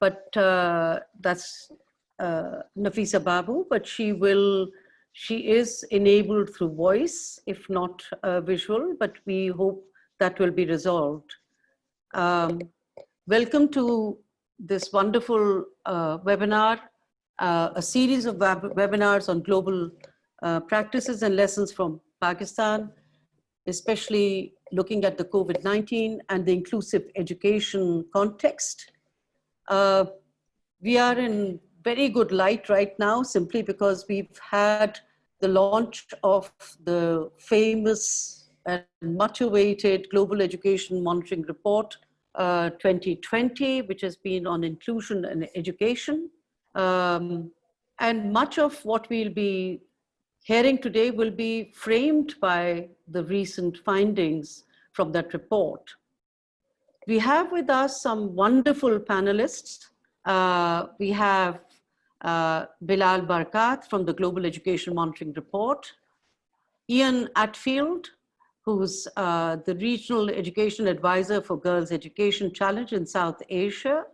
but that's Nafisa Babu, but she is enabled through voice, if not visual, but we hope that will be resolved. Welcome to this wonderful webinar, a series of webinars on global practices and lessons from Pakistan, especially looking at the COVID-19 and the inclusive education context. We are in very good light right now, simply because we've had the launch of the famous and much awaited Global Education Monitoring Report 2020, which has been on inclusion and education. And much of what we'll be hearing today will be framed by the recent findings from that report. We have with us some wonderful panelists. We have Bilal Barkat from the Global Education Monitoring Report, Ian Atfield, who's the Regional Education Advisor for Girls Education Challenge in South Asia.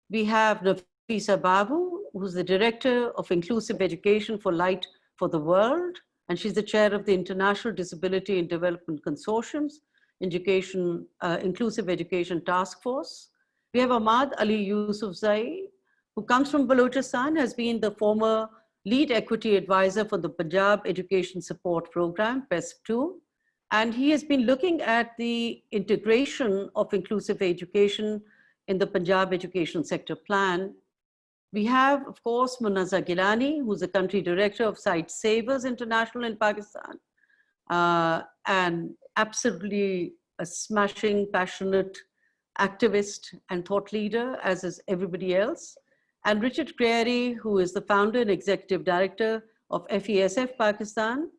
We have Nafisa Babu, who's the Director of Inclusive Education for Light for the World, and she's the Chair of the International Disability and Development Consortium's Inclusive Education Task Force. We have Ahmad Ali Yousafzai, who comes from Balochistan, has been the former Lead Equity Advisor for the Punjab Education Support Program, PESP2, and he has been looking at the integration of inclusive education in the Punjab Education Sector Plan. We have, of course, Munaza Gilani, who's the Country Director of Sight Savers International in Pakistan, and absolutely a smashing, passionate activist and thought leader, as is everybody else. And Richard Creary, who is the founder and executive director of FESF Pakistan,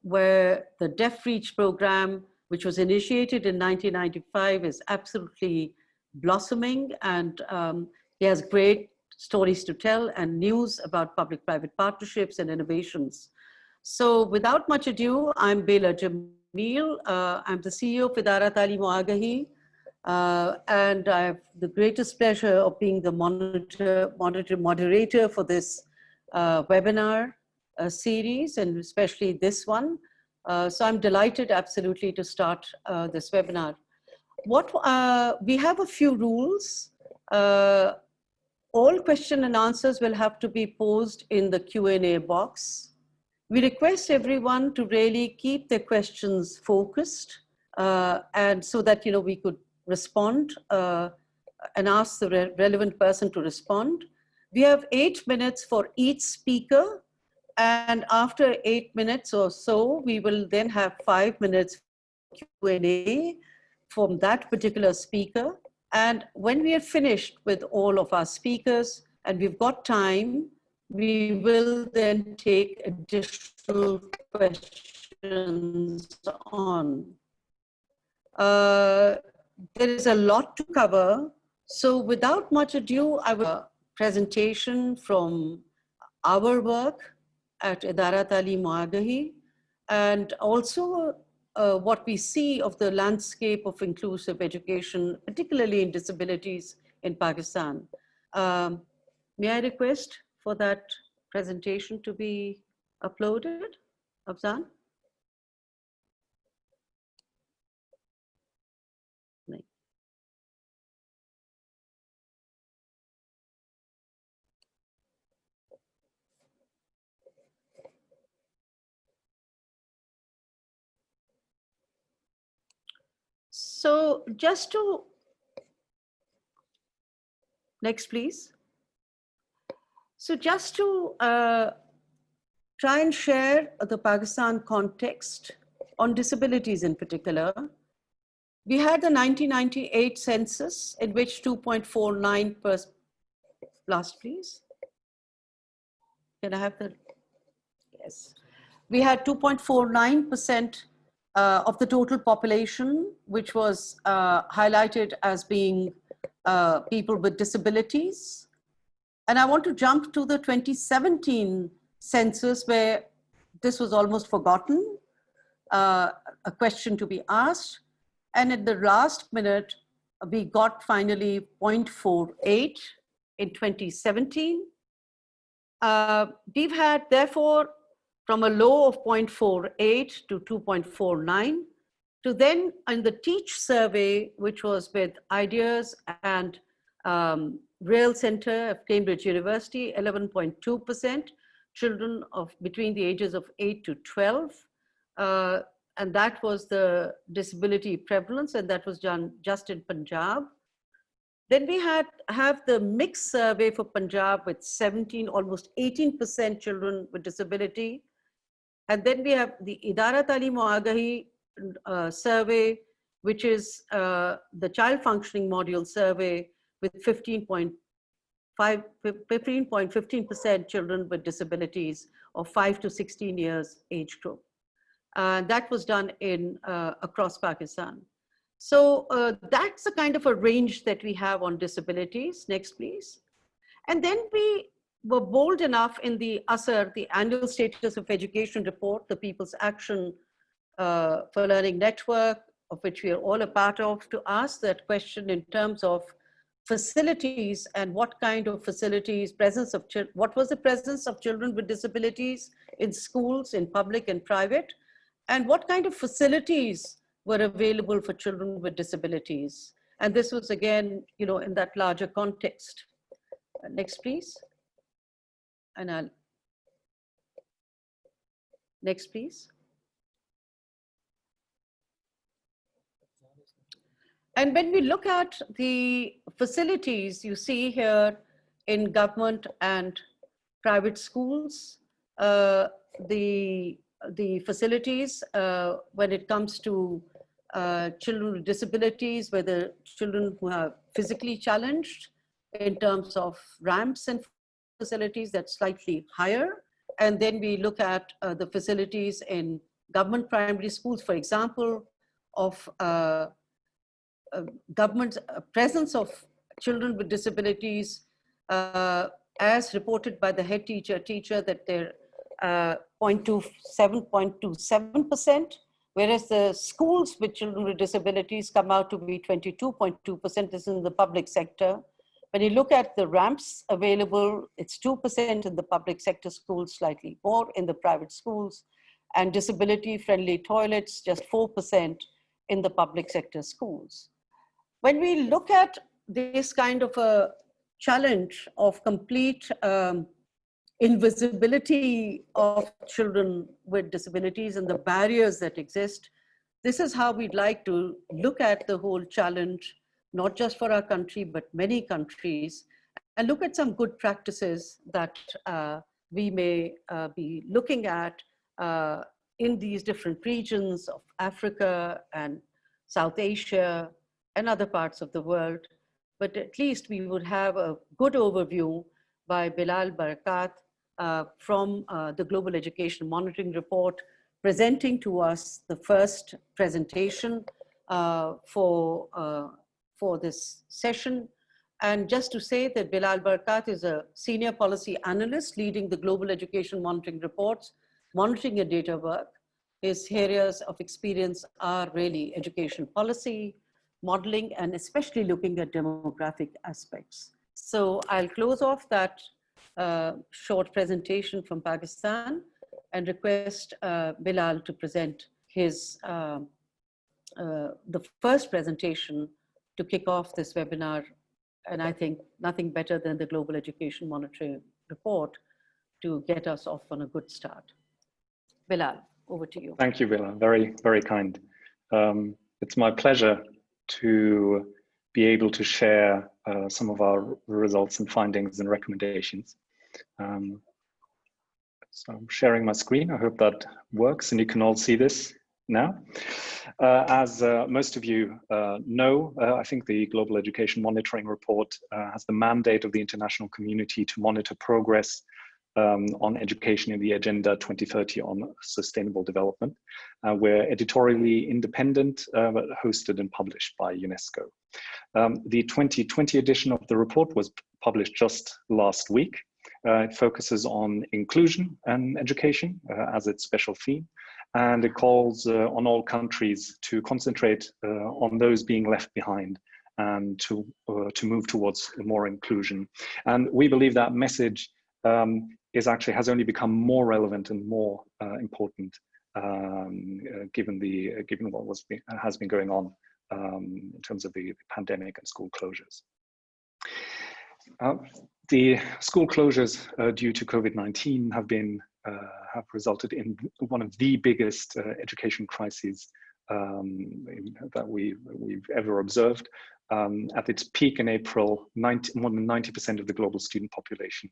where the Deaf Reach program, which was initiated in 1995, is absolutely blossoming, and he has great stories to tell and news about public-private partnerships and innovations. So without much ado, I'm Bela Jamil. I'm the CEO of Idara Talim Agahi, and I have the greatest pleasure of being the moderator for this webinar series, and especially this one. So I'm delighted absolutely to start this webinar. We have a few rules. All question and answers will have to be posed in the Q&A box. We request everyone to really keep their questions focused, and so that we could respond and ask the relevant person to respond. We have 8 minutes for each speaker, and after 8 minutes or so, we will then have 5 minutes for Q&A from that particular speaker. And when we are finished with all of our speakers and we've got time, we will then take additional questions on. There is a lot to cover. So without much ado, I will a presentation from our work at Idara Talim Agahi, and also what we see of the landscape of inclusive education, particularly in disabilities in Pakistan. May I request for that presentation to be uploaded, Afzan? So just to, next please. So just to try and share the Pakistan context on disabilities in particular, we had the 1998 census in which 2.49%, last please. Can I have the, yes. We had 2.49% of the total population, which was highlighted as being people with disabilities. And I want to jump to the 2017 census, where this was almost forgotten, a question to be asked. And at the last minute, we got finally 0.48 in 2017. We've had, therefore, from a low of 0.48 to 2.49, to then in the TEACH survey, which was with Ideas and Rail Center of Cambridge University, 11.2% children of between the ages of 8 to 12. And that was the disability prevalence, and that was done just in Punjab. Then we have the mixed survey for Punjab with 17, almost 18% children with disability. And then we have the Idara Talim o Agahi survey, which is the child functioning module survey with 15% children with disabilities of 5 to 16 years age group. That was done in across Pakistan. So that's the kind of a range that we have on disabilities. Next, please. And then we were bold enough in the ASER, the Annual Status of Education Report, the People's Action for Learning Network, of which we are all a part of, to ask that question in terms of facilities and what kind of facilities, presence of children, what was the presence of children with disabilities in schools, in public and private, and what kind of facilities were available for children with disabilities. And this was again, you know, in that larger context. Next, please. And next, please. And when we look at the facilities, you see here in government and private schools, the facilities when it comes to children with disabilities, whether children who are physically challenged in terms of ramps and facilities, that's slightly higher. And then we look at the facilities in government primary schools, for example, of government presence of children with disabilities as reported by the head teacher that they're 0.27%, whereas the schools with children with disabilities come out to be 22.2%. This is in the public sector. When you look at the ramps available, it's 2% in the public sector schools, slightly more in the private schools, and disability-friendly toilets, just 4% in the public sector schools. When we look at this kind of a challenge of complete invisibility of children with disabilities and the barriers that exist, this is how we'd like to look at the whole challenge, not just for our country, but many countries, and look at some good practices that we may be looking at in these different regions of Africa and South Asia and other parts of the world. But at least we would have a good overview by Bilal Barakat from the Global Education Monitoring Report, presenting to us the first presentation for this session. And just to say that Bilal Barakat is a senior policy analyst leading the Global Education Monitoring Reports, monitoring and data work. His areas of experience are really education policy, modeling, and especially looking at demographic aspects. So I'll close off that short presentation from Pakistan and request Bilal to present his, the first presentation to kick off this webinar. And I think nothing better than the Global Education Monitoring Report to get us off on a good start. Bilal, over to you. Thank you, Bilal. Very, very kind. It's my pleasure to be able to share some of our results and findings and recommendations. So I'm sharing my screen. I hope that works and you can all see this now. As most of you know, I think the Global Education Monitoring Report has the mandate of the international community to monitor progress on education in the Agenda 2030 on Sustainable Development. We're editorially independent, but hosted and published by UNESCO. The 2020 edition of the report was published just last week. It focuses on inclusion and education as its special theme, and it calls on all countries to concentrate on those being left behind and to move towards more inclusion. And we believe that message has only become more relevant and more important given what has been going on in terms of the pandemic and school closures. The school closures due to COVID-19 have resulted in one of the biggest education crises that we've ever observed. At its peak in April, more than 90% of the global student population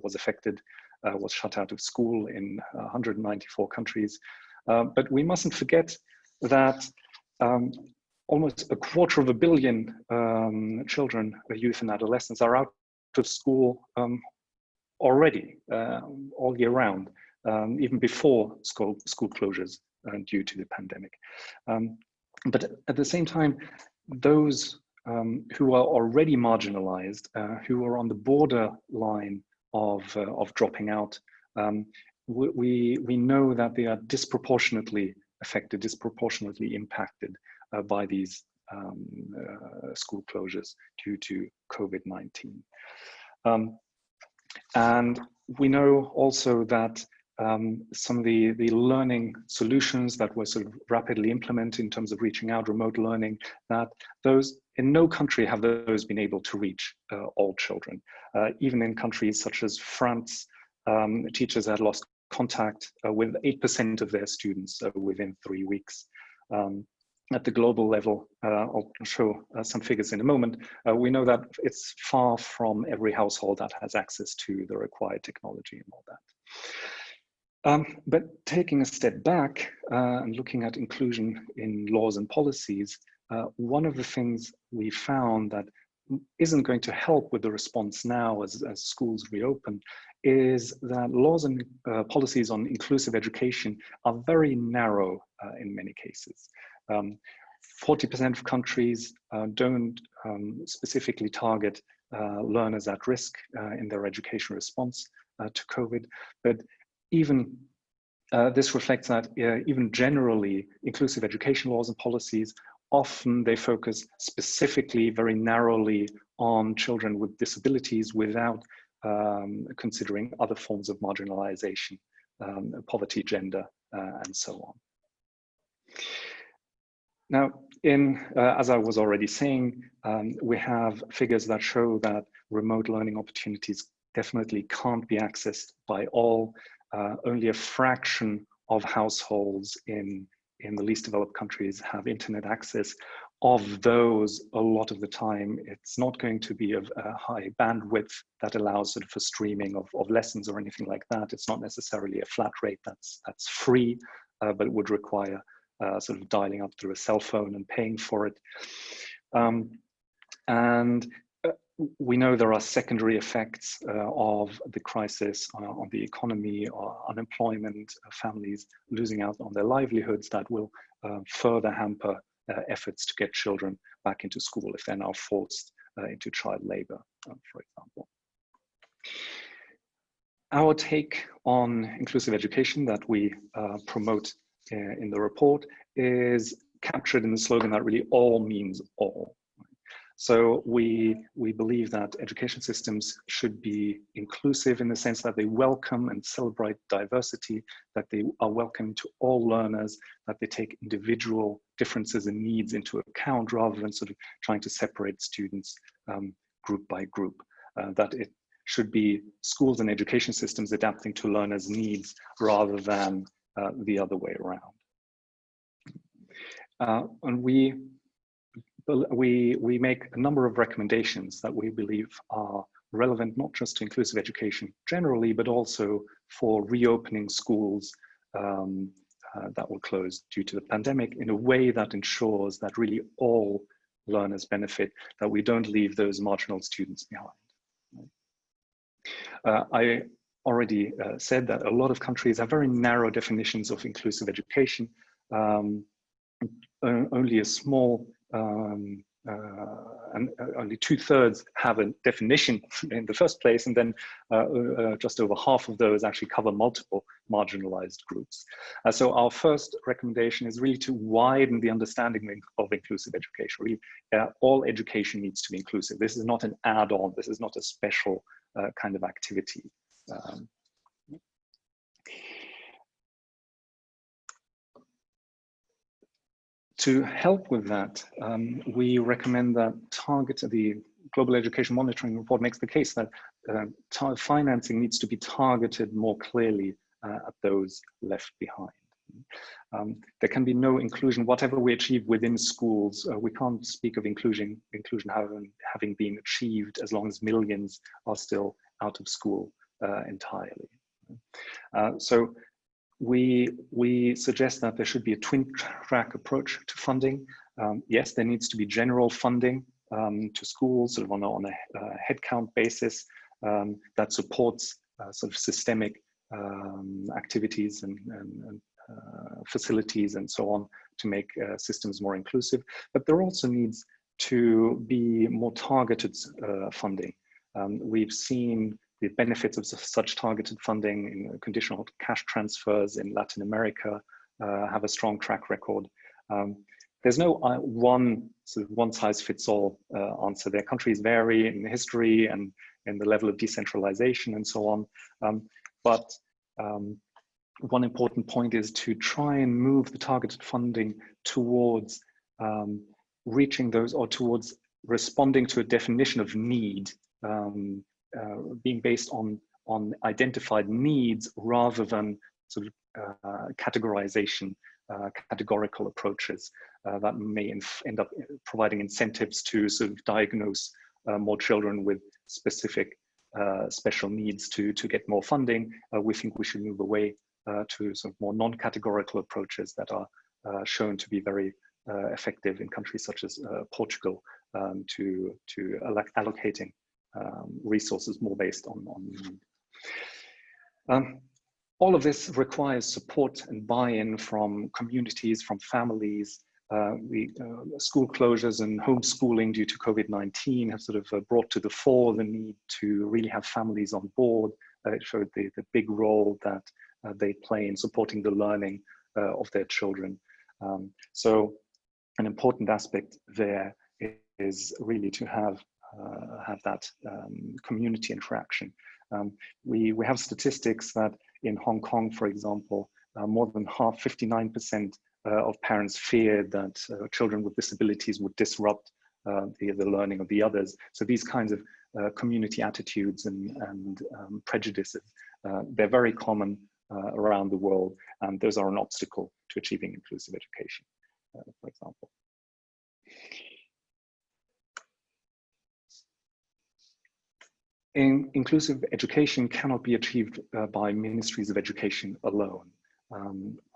was affected, was shut out of school in 194 countries. But we mustn't forget that almost 250 million children, youth and adolescents are out of school already, all year round, even before school closures due to the pandemic. But at the same time, those who are already marginalized, who are on the borderline of dropping out, we know that they are disproportionately affected, disproportionately impacted by these school closures due to COVID-19. And we know also that some of the learning solutions that were sort of rapidly implemented in terms of reaching out, remote learning, that those in no country have those been able to reach all children. Even in countries such as France, teachers had lost contact with 8% of their students within 3 weeks. At the global level, I'll show some figures in a moment, we know that it's far from every household that has access to the required technology and all that. But taking a step back and looking at inclusion in laws and policies, one of the things we found that isn't going to help with the response now as schools reopen is that laws and policies on inclusive education are very narrow in many cases. 40% of countries don't specifically target learners at risk in their education response to COVID, but even this reflects that even generally inclusive education laws and policies, often they focus specifically very narrowly on children with disabilities without considering other forms of marginalization, poverty, gender, and so on. Now, as I was already saying, we have figures that show that remote learning opportunities definitely can't be accessed by all. Only a fraction of households in the least developed countries have internet access. Of those, a lot of the time, it's not going to be of a high bandwidth that allows sort of for streaming of lessons or anything like that. It's not necessarily a flat rate that's free, but it would require sort of dialing up through a cell phone and paying for it. And we know there are secondary effects of the crisis on the economy, or unemployment, families losing out on their livelihoods that will further hamper efforts to get children back into school if they're now forced into child labor, for example. Our take on inclusive education that we promote in the report is captured in the slogan that really all means all. So we believe that education systems should be inclusive in the sense that they welcome and celebrate diversity, that they are welcoming to all learners, that they take individual differences and needs into account rather than sort of trying to separate students group by group, that it should be schools and education systems adapting to learners' needs rather than the other way around. And we make a number of recommendations that we believe are relevant not just to inclusive education generally, but also for reopening schools that were closed due to the pandemic in a way that ensures that really all learners benefit, that we don't leave those marginal students behind. I already said that a lot of countries have very narrow definitions of inclusive education. Only a small and only 2/3 have a definition in the first place, and then just over half of those actually cover multiple marginalized groups. So our first recommendation is really to widen the understanding of inclusive education. Really, all education needs to be inclusive. This is not an add-on. This is not a special kind of activity. To help with that, we recommend that the Global Education Monitoring Report makes the case that financing needs to be targeted more clearly at those left behind. There can be no inclusion, whatever we achieve within schools. We can't speak of inclusion having been achieved as long as millions are still out of school entirely. So we suggest that there should be a twin track approach to funding. Yes, there needs to be general funding to schools sort of on a headcount basis that supports sort of systemic activities and facilities and so on to make systems more inclusive. But there also needs to be more targeted funding. We've seen the benefits of such targeted funding in conditional cash transfers in Latin America have a strong track record. There's no one size fits all answer there. Countries vary in history and in the level of decentralization and so on. But one important point is to try and move the targeted funding towards reaching those, or towards responding to a definition of need, being based on identified needs rather than sort of categorization, categorical approaches that may end up providing incentives to sort of diagnose more children with specific special needs to get more funding. We think we should move away to sort of more non-categorical approaches that are shown to be very effective in countries such as Portugal to allocating resources more based on need. All of this requires support and buy-in from communities, from families. School closures and homeschooling due to COVID-19 have sort of brought to the fore the need to really have families on board. It showed the big role that they play in supporting the learning of their children. So an important aspect there is really to have that community interaction. We have statistics that in Hong Kong, for example, more than half, 59% of parents feared that children with disabilities would disrupt the learning of the others. So these kinds of community attitudes and prejudices, they're very common around the world, and those are an obstacle to achieving inclusive education, for example. Inclusive education cannot be achieved by ministries of education alone.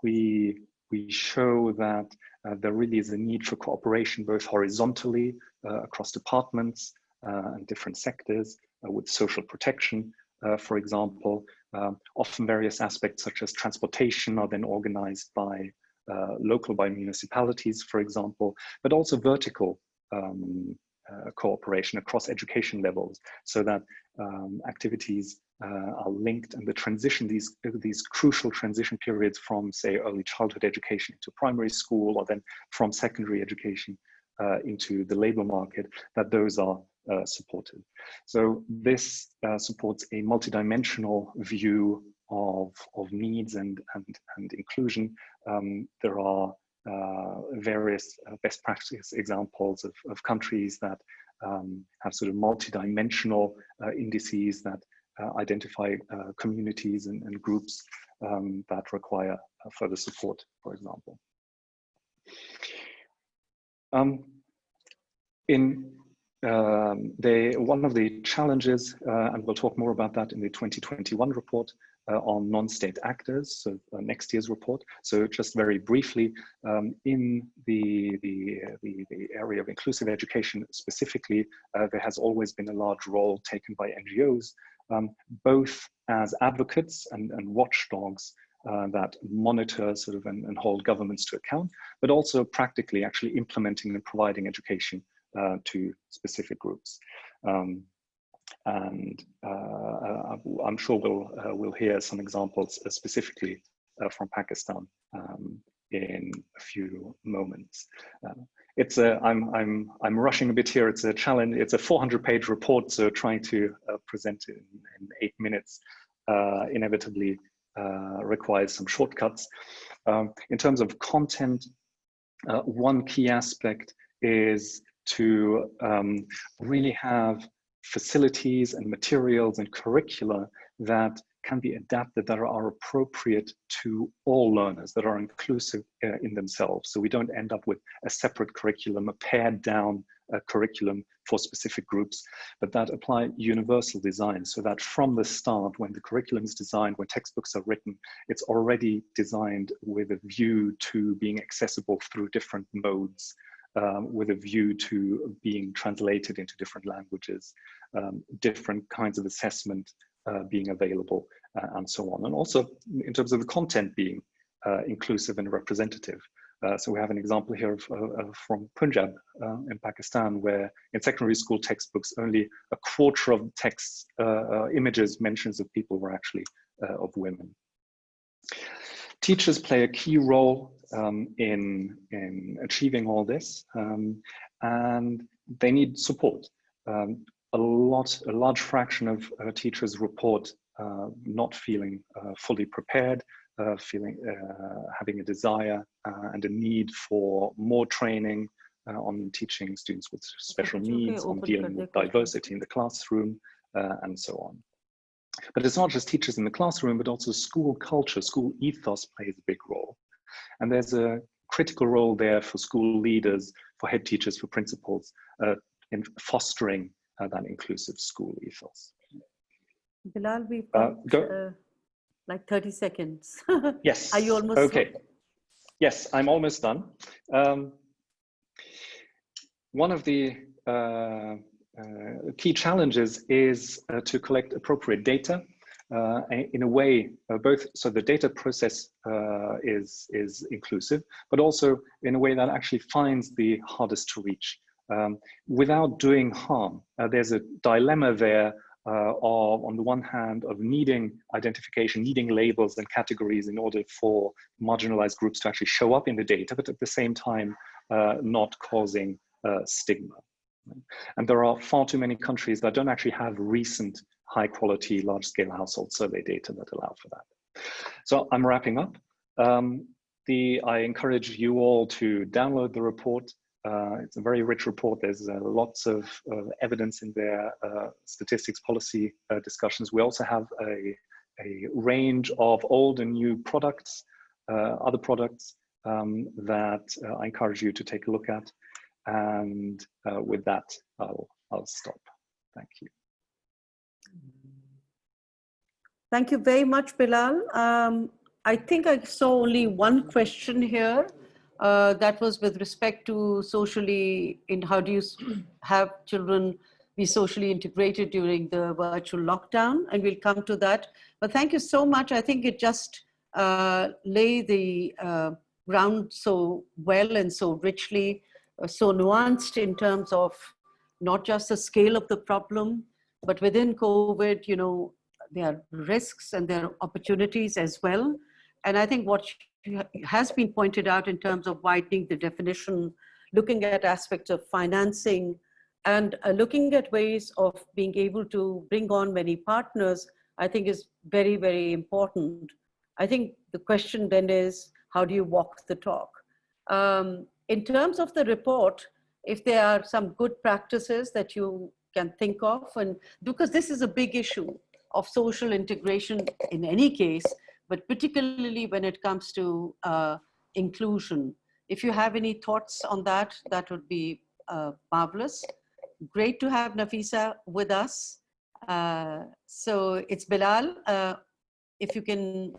We show that there really is a need for cooperation, both horizontally across departments and different sectors, with social protection, for example. Often various aspects such as transportation are then organized by municipalities, for example, but also vertical cooperation across education levels, so that activities are linked, and the transition, these crucial transition periods from, say, early childhood education to primary school, or then from secondary education into the labor market, that those are supported. So this supports a multidimensional view of needs and inclusion. There are various best practice examples of countries that have sort of multidimensional indices that identify communities and groups that require further support, for example. One of the challenges, and we'll talk more about that in the 2021 report on non-state actors, so next year's report. So just very briefly, in the area of inclusive education specifically, there has always been a large role taken by NGOs, both as advocates and watchdogs that monitor sort of and hold governments to account, but also practically actually implementing and providing education to specific groups. And I'm sure we'll hear some examples specifically from Pakistan in a few moments. I'm rushing a bit here. It's a challenge. It's a 400-page report, so trying to present it in 8 minutes inevitably requires some shortcuts. In terms of content, one key aspect is to really have facilities and materials and curricula that can be adapted, that are appropriate to all learners, that are inclusive in themselves. So we don't end up with a separate curriculum, a pared down curriculum for specific groups, but that apply universal design, so that from the start, when the curriculum is designed, when textbooks are written, it's already designed with a view to being accessible through different modes, with a view to being translated into different languages, different kinds of assessment being available, and so on. And also in terms of the content being inclusive and representative. So we have an example here from Punjab in Pakistan, where in secondary school textbooks, only a quarter of the texts, images, mentions of people were actually of women. Teachers play a key role in achieving all this, and they need support. A large fraction of teachers report not feeling fully prepared, having a desire and a need for more training on teaching students with special needs, on dealing with diversity in the classroom, and so on. But it's not just teachers in the classroom, but also school culture, school ethos plays a big role. And there's a critical role there for school leaders, for head teachers, for principals, in fostering that inclusive school ethos. Bilal, we've got like 30 seconds. Yes. Are you almost okay? done? Yes, I'm almost done. One of the key challenges is to collect appropriate data in a way, both so the data process is inclusive, but also in a way that actually finds the hardest to reach without doing harm. There's a dilemma there of, on the one hand, of needing identification, needing labels and categories in order for marginalized groups to actually show up in the data, but at the same time, not causing stigma. And there are far too many countries that don't actually have recent high quality, large scale household survey data that allow for that. So I'm wrapping up. I encourage you all to download the report. It's a very rich report. There's lots of evidence in there, statistics, policy discussions. We also have a range of old and new products, other products that I encourage you to take a look at. And with that, I'll stop. Thank you. Thank you very much, Bilal. I think I saw only one question here. That was with respect to socially, how do you have children be socially integrated during the virtual lockdown? And we'll come to that. But thank you so much. I think it just lay the ground so well and so richly, so nuanced in terms of not just the scale of the problem, but within COVID, you know, there are risks and there are opportunities as well. And I think what has been pointed out in terms of widening the definition, looking at aspects of financing, and looking at ways of being able to bring on many partners, I think is very, very important. I think the question then is, how do you walk the talk? In terms of the report, if there are some good practices that you can think of, and because this is a big issue of social integration in any case, but particularly when it comes to inclusion. If you have any thoughts on that, that would be marvelous. Great to have Nafisa with us. So it's Bilal. If you can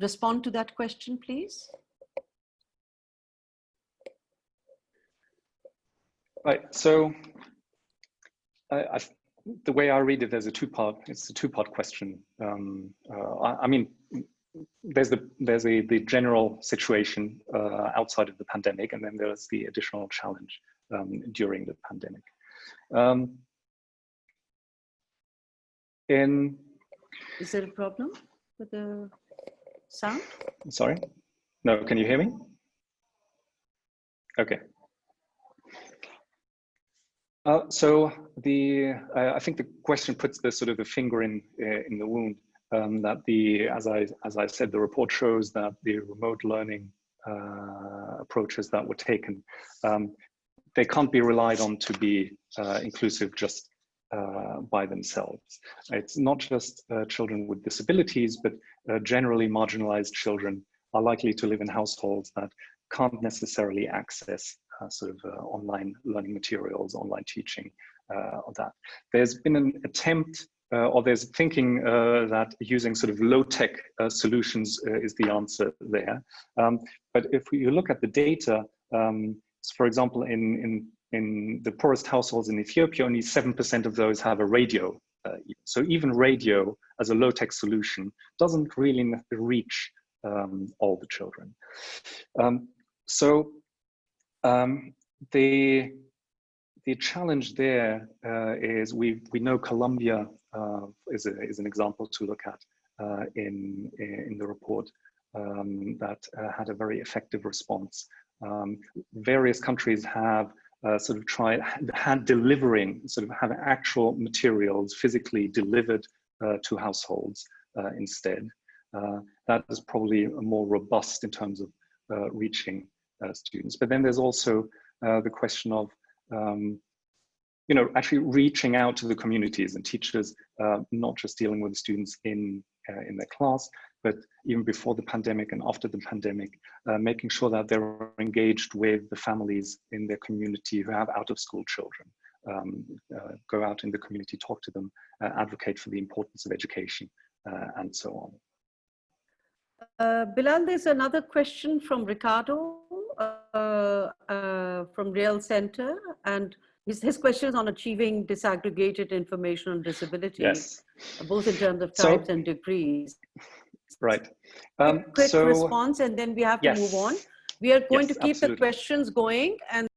respond to that question, please. Right, so the way I read it, it's a two-part question. I mean, there's the general situation outside of the pandemic, and then there's the additional challenge during the pandemic. Is there a problem with the sound? Sorry? No, can you hear me? Okay. So I think the question puts the sort of the finger in the wound, that as I said, the report shows that the remote learning approaches that were taken, they can't be relied on to be inclusive just by themselves. It's not just children with disabilities, but generally marginalized children are likely to live in households that can't necessarily access online learning materials, online teaching, or that. There's been an attempt, or there's thinking that using sort of low-tech solutions is the answer there. But if you look at the data, for example, in the poorest households in Ethiopia, only 7% of those have a radio. So even radio as a low-tech solution doesn't really reach all the children. The challenge there is we know Colombia is an example to look at in the report that had a very effective response. Various countries have have actual materials physically delivered to households instead. That is probably more robust in terms of reaching students. But then there's also the question of actually reaching out to the communities and teachers, not just dealing with the students in their class, but even before the pandemic and after the pandemic, making sure that they're engaged with the families in their community who have out-of-school children. Go out in the community, talk to them, advocate for the importance of education, and so on. Bilal, there's another question from Ricardo from Real Center, and his question is on achieving disaggregated information on disability, yes, both in terms of types and degrees. Right. Quick response, and then we have to move on. We are going to keep absolutely. the questions going, and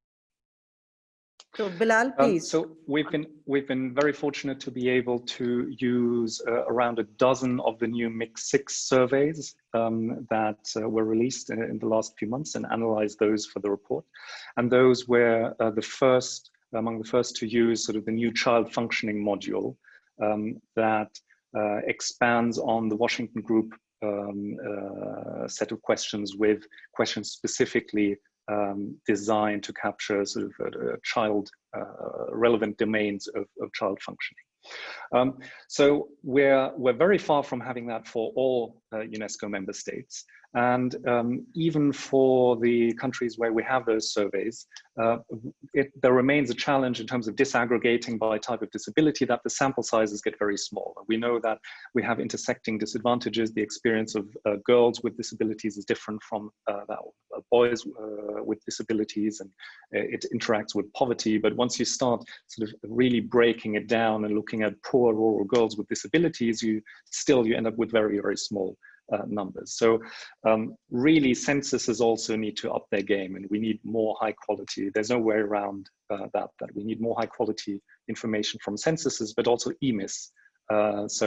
so Bilal, please. So we've been very fortunate to be able to use around a dozen of the new Mix 6 surveys that were released in the last few months and analyze those for the report. And those were among the first to use sort of the new child functioning module that expands on the Washington Group set of questions, with questions specifically designed to capture sort of child relevant domains of child functioning. So we're very far from having that for all UNESCO member states. And even for the countries where we have those surveys, there remains a challenge in terms of disaggregating by type of disability, that the sample sizes get very small. We know that we have intersecting disadvantages. The experience of girls with disabilities is different from that of boys with disabilities, and it interacts with poverty. But once you start sort of really breaking it down and looking at poor rural girls with disabilities, you end up with very, very small numbers. So really censuses also need to up their game, and we need more high quality. There's no way around that we need more high quality information from censuses, but also EMIS. That's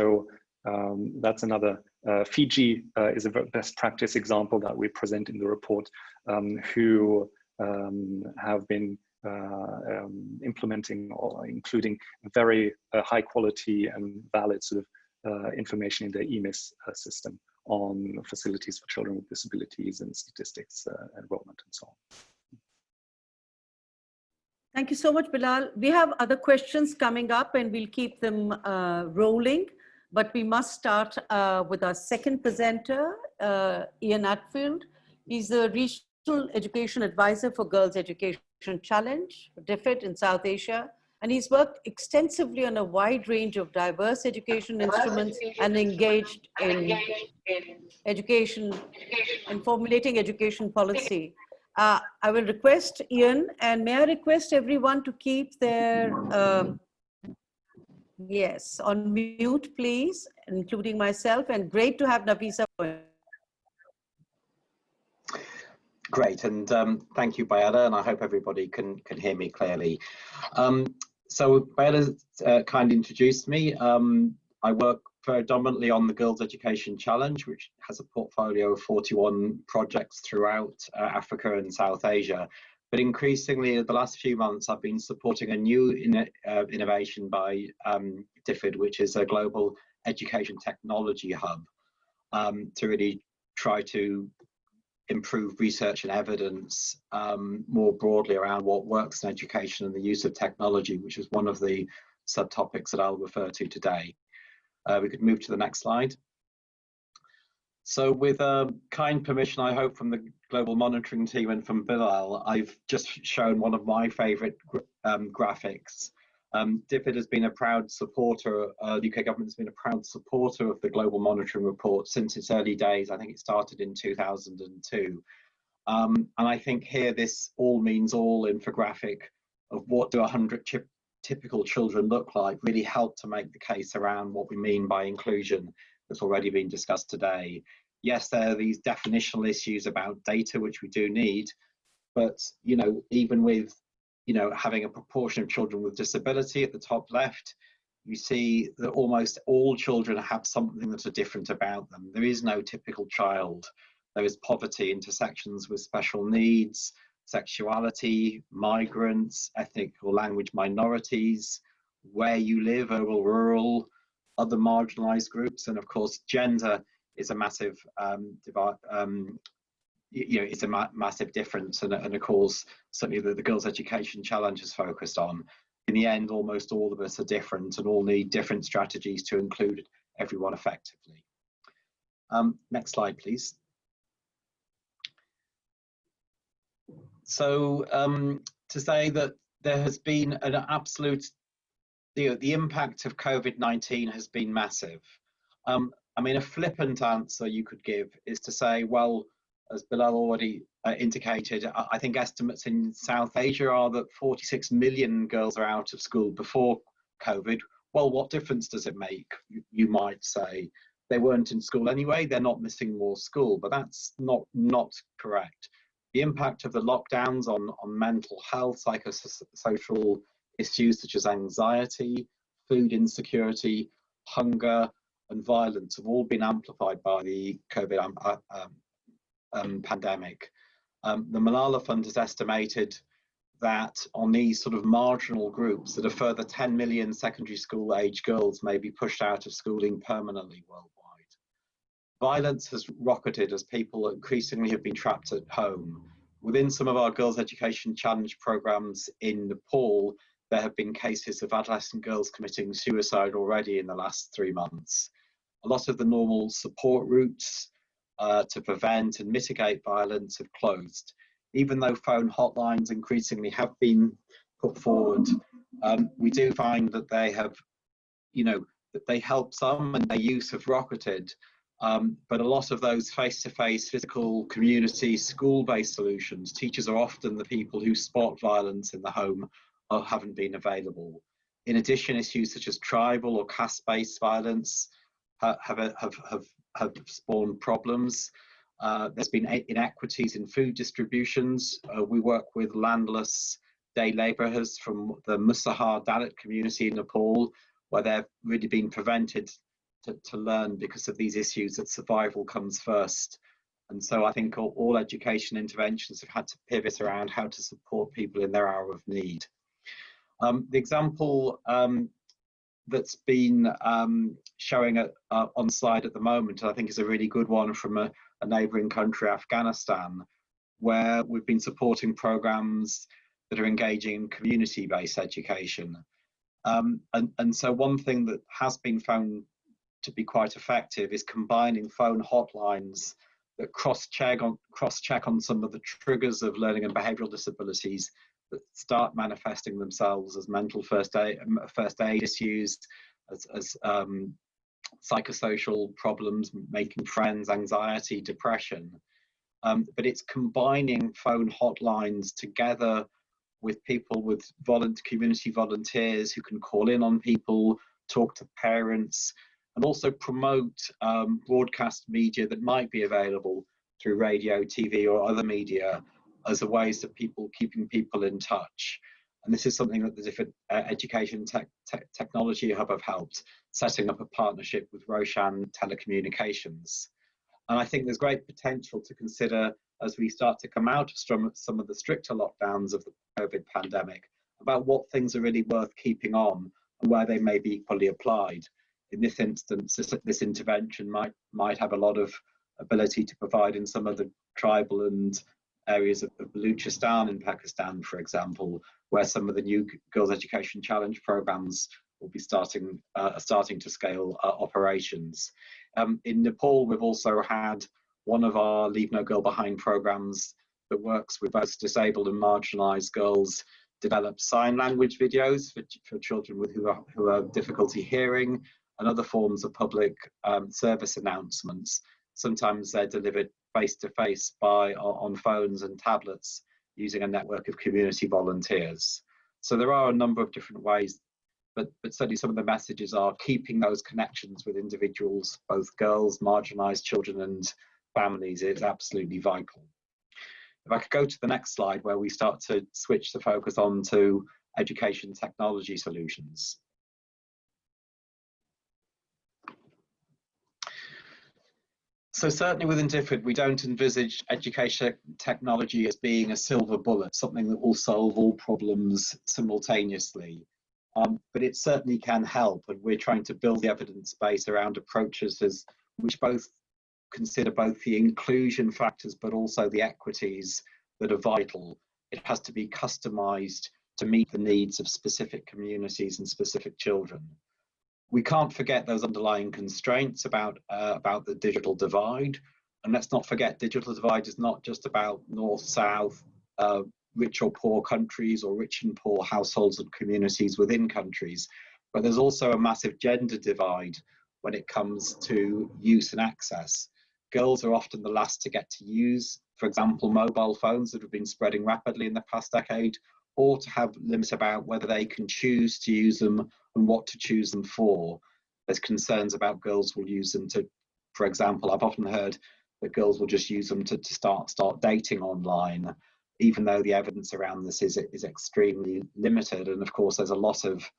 another. Fiji is a best practice example that we present in the report, who have been implementing or including very high quality and valid sort of information in their EMIS system on facilities for children with disabilities and statistics, enrollment, and so on. Thank you so much, Bilal. We have other questions coming up, and we'll keep them rolling, but we must start with our second presenter, Ian Atfield. He's the Regional Education Advisor for Girls Education Challenge, DFID, in South Asia. And he's worked extensively on a wide range of diverse education instruments and engaged in education and formulating education policy. I will request Ian, and may I request everyone to keep their, yes, on mute, please, including myself, and great to have Nafisa. Great, and thank you, Bayela, and I hope everybody can hear me clearly. So Bayela kindly introduced me. I work predominantly on the Girls Education Challenge, which has a portfolio of 41 projects throughout Africa and South Asia. But increasingly, the last few months, I've been supporting a new innovation by DFID, which is a global education technology hub, to really try to improve research and evidence more broadly around what works in education and the use of technology, which is one of the subtopics that I'll refer to today. We could move to the next slide. So with kind permission, I hope, from the global monitoring team and from Bilal, I've just shown one of my favorite graphics. DFID has been a proud supporter, the UK government has been a proud supporter of the Global Monitoring Report since its early days. I think it started in 2002. And I think here this all means all infographic of what do 100 typical children look like really help to make the case around what we mean by inclusion that's already been discussed today. Yes, there are these definitional issues about data, which we do need, but even with having a proportion of children with disability at the top left, you see that almost all children have something that are different about them. There is no typical child. There is poverty, intersections with special needs, sexuality, migrants, ethnic or language minorities, where you live, urban, rural, other marginalized groups, and of course, gender is a massive it's a massive difference, and of course, certainly the Girls' Education Challenge is focused on. In the end, almost all of us are different and all need different strategies to include everyone effectively. Next slide, please. So to say that there has been an absolute, the impact of COVID-19 has been massive. I mean, a flippant answer you could give is to say, well, as Bilal already indicated, I think estimates in South Asia are that 46 million girls are out of school before COVID. Well, what difference does it make? You might say. They weren't in school anyway, they're not missing more school, but that's not correct. The impact of the lockdowns on mental health, psychosocial issues such as anxiety, food insecurity, hunger, and violence have all been amplified by the COVID pandemic. The Malala Fund has estimated that on these sort of marginal groups, that a further 10 million secondary school age girls may be pushed out of schooling permanently worldwide. Violence has rocketed as people increasingly have been trapped at home. Within some of our Girls' Education Challenge programs in Nepal, there have been cases of adolescent girls committing suicide already in the last 3 months. A lot of the normal support routes to prevent and mitigate violence have closed. Even though phone hotlines increasingly have been put forward, we do find that they have, that they help some and their use have rocketed. But a lot of those face-to-face, physical, community, school-based solutions, teachers are often the people who spot violence in the home or haven't been available. In addition, issues such as tribal or caste-based violence have spawned problems. There's been inequities in food distributions. We work with landless day labourers from the Musahar Dalit community in Nepal, where they've really been prevented to learn because of these issues that survival comes first. And so I think all education interventions have had to pivot around how to support people in their hour of need. The example that's been showing on slide at the moment, I think is a really good one from a neighbouring country, Afghanistan, where we've been supporting programs that are engaging in community-based education. And so one thing that has been found to be quite effective is combining phone hotlines that cross-check on some of the triggers of learning and behavioural disabilities that start manifesting themselves as mental first aid issues, as psychosocial problems, making friends, anxiety, depression. But it's combining phone hotlines together with people, with community volunteers who can call in on people, talk to parents, and also promote broadcast media that might be available through radio, TV, or other media as a ways of keeping people in touch. And this is something that the different education technology hub have helped, setting up a partnership with Roshan Telecommunications. And I think there's great potential to consider as we start to come out of some of the stricter lockdowns of the COVID pandemic about what things are really worth keeping on and where they may be equally applied. In this instance, this intervention might have a lot of ability to provide in some of the tribal and areas of Balochistan in Pakistan, for example, where some of the new Girls Education Challenge programs will be starting to scale operations. In Nepal, we've also had one of our Leave No Girl Behind programs that works with both disabled and marginalized girls develop sign language videos for children who have difficulty hearing, and other forms of public service announcements. Sometimes they're delivered face-to-face on phones and tablets using a network of community volunteers. So there are a number of different ways, but certainly some of the messages are keeping those connections with individuals, both girls, marginalized children and families, is absolutely vital. If I could go to the next slide where we start to switch the focus on to education technology solutions. So certainly within DFID, we don't envisage education technology as being a silver bullet, something that will solve all problems simultaneously. But it certainly can help, and we're trying to build the evidence base around approaches which both consider both the inclusion factors but also the equities that are vital. It has to be customized to meet the needs of specific communities and specific children. We can't forget those underlying constraints about the digital divide. And let's not forget, digital divide is not just about north-south, rich or poor countries, or rich and poor households and communities within countries, but there's also a massive gender divide when it comes to use and access. Girls are often the last to get to use, for example, mobile phones that have been spreading rapidly in the past decade, or to have limits about whether they can choose to use them and what to choose them for. There's concerns about girls will use them to, for example, I've often heard that girls will just use them to start dating online, even though the evidence around this is extremely limited. And of course, there's a lot of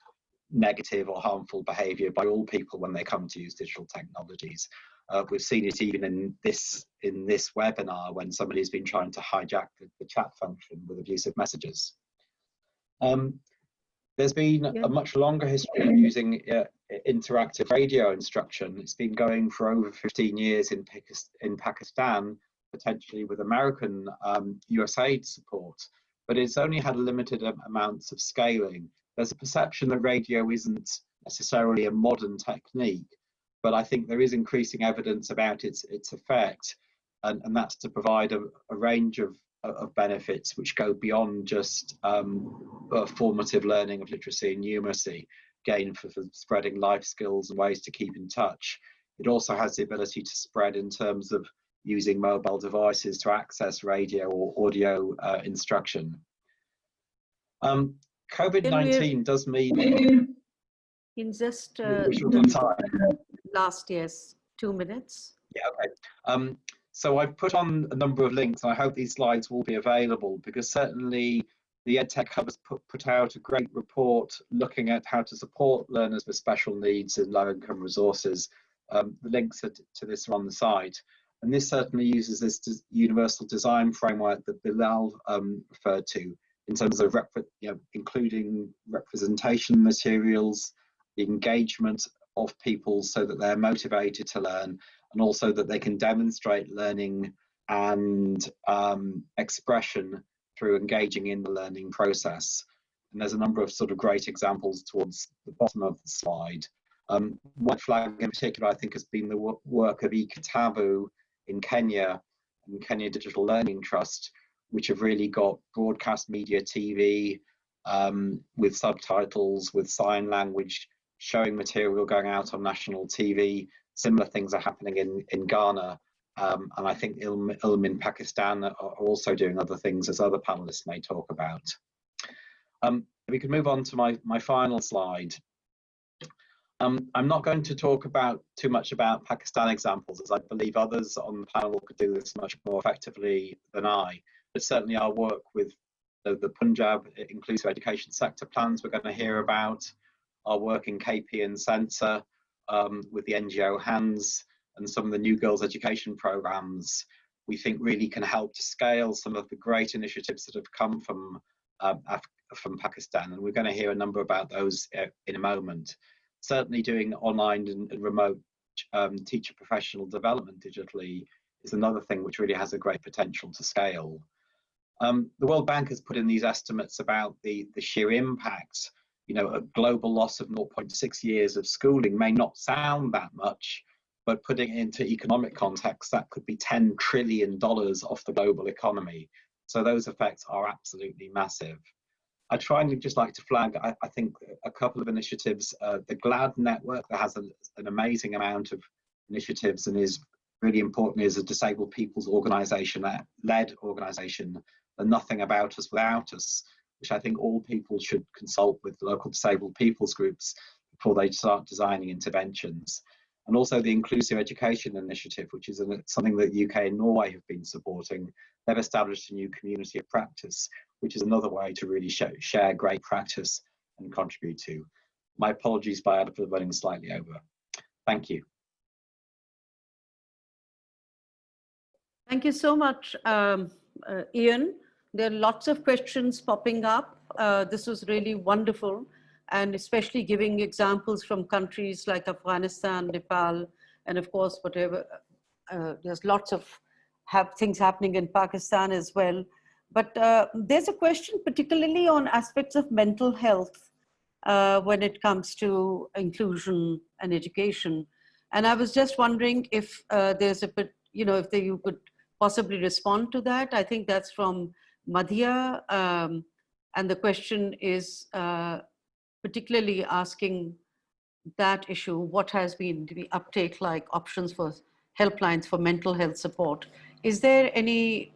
negative or harmful behavior by all people when they come to use digital technologies. We've seen it even in this webinar when somebody's been trying to hijack the chat function with abusive messages. There's been a much longer history of using interactive radio instruction. It's been going for over 15 years in Pakistan, potentially with American USAID support, but it's only had limited amounts of scaling. There's a perception that radio isn't necessarily a modern technique, but I think there is increasing evidence about its effect, and that's to provide a range of benefits which go beyond just formative learning of literacy and numeracy, again for spreading life skills and ways to keep in touch. It also has the ability to spread in terms of using mobile devices to access radio or audio instruction. COVID-19 does mean in just last 2 minutes. Yeah, okay. So I've put on a number of links, and I hope these slides will be available, because certainly the EdTech Hub has put out a great report looking at how to support learners with special needs and low-income resources. The links to this are on the site. And this certainly uses this universal design framework that Bilal referred to, in terms of including representation materials, the engagement of people so that they're motivated to learn, and also that they can demonstrate learning and expression through engaging in the learning process. And there's a number of sort of great examples towards the bottom of the slide. One flag in particular, I think, has been the work of eKitabu in Kenya and Kenya Digital Learning Trust, which have really got broadcast media TV with subtitles, with sign language, showing material going out on national TV. Similar things are happening in Ghana, and I think Ilm in Pakistan are also doing other things, as other panelists may talk about. We can move on to my final slide. I'm not going to talk too much about Pakistan examples, as I believe others on the panel could do this much more effectively than I. But certainly our work with the Punjab inclusive education sector plans we're going to hear about, our work in KP and Sensor with the NGO Hands, and some of the new girls education programs we think really can help to scale some of the great initiatives that have come from Pakistan. And we're going to hear a number about those in a moment. Certainly doing online and remote teacher professional development digitally is another thing which really has a great potential to scale. The World Bank has put in these estimates about the sheer impact. You know, a global loss of 0.6 years of schooling may not sound that much, but putting it into economic context, that could be $10 trillion off the global economy. So those effects are absolutely massive. I'd finally just like to flag, I think, a couple of initiatives. The GLAD network that has an amazing amount of initiatives and is really important, is a disabled people's led organisation, and Nothing About Us Without Us, which I think all people should consult with local disabled people's groups before they start designing interventions. And also the Inclusive Education Initiative, which is something that the UK and Norway have been supporting. They've established a new community of practice, which is another way to really share great practice and contribute to. My apologies for running slightly over. Thank you. Thank you so much, Ian. There are lots of questions popping up. This was really wonderful, and especially giving examples from countries like Afghanistan, Nepal, and of course, whatever, there's lots of things happening in Pakistan as well. But there's a question particularly on aspects of mental health when it comes to inclusion and education. And I was just wondering if there's a bit, if you could possibly respond to that. I think that's from Madhya. And the question is particularly asking that issue, what has been the uptake like, options for helplines for mental health support? Is there any,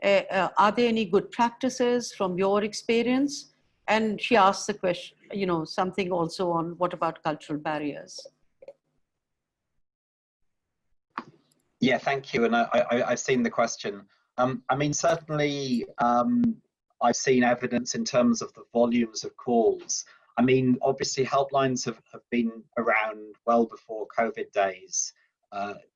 are there any good practices from your experience? And she asked the question, something also on what about cultural barriers? Yeah, thank you. And I've seen the question. I mean, certainly I've seen evidence in terms of the volumes of calls. I mean, obviously helplines have been around well before COVID days.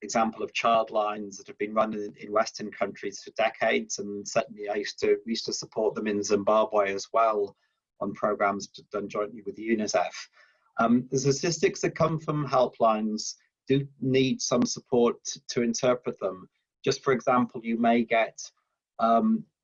Example of child lines that have been run in Western countries for decades, and certainly we used to support them in Zimbabwe as well on programs done jointly with UNICEF. The statistics that come from helplines do need some support to interpret them. Just for example, you may get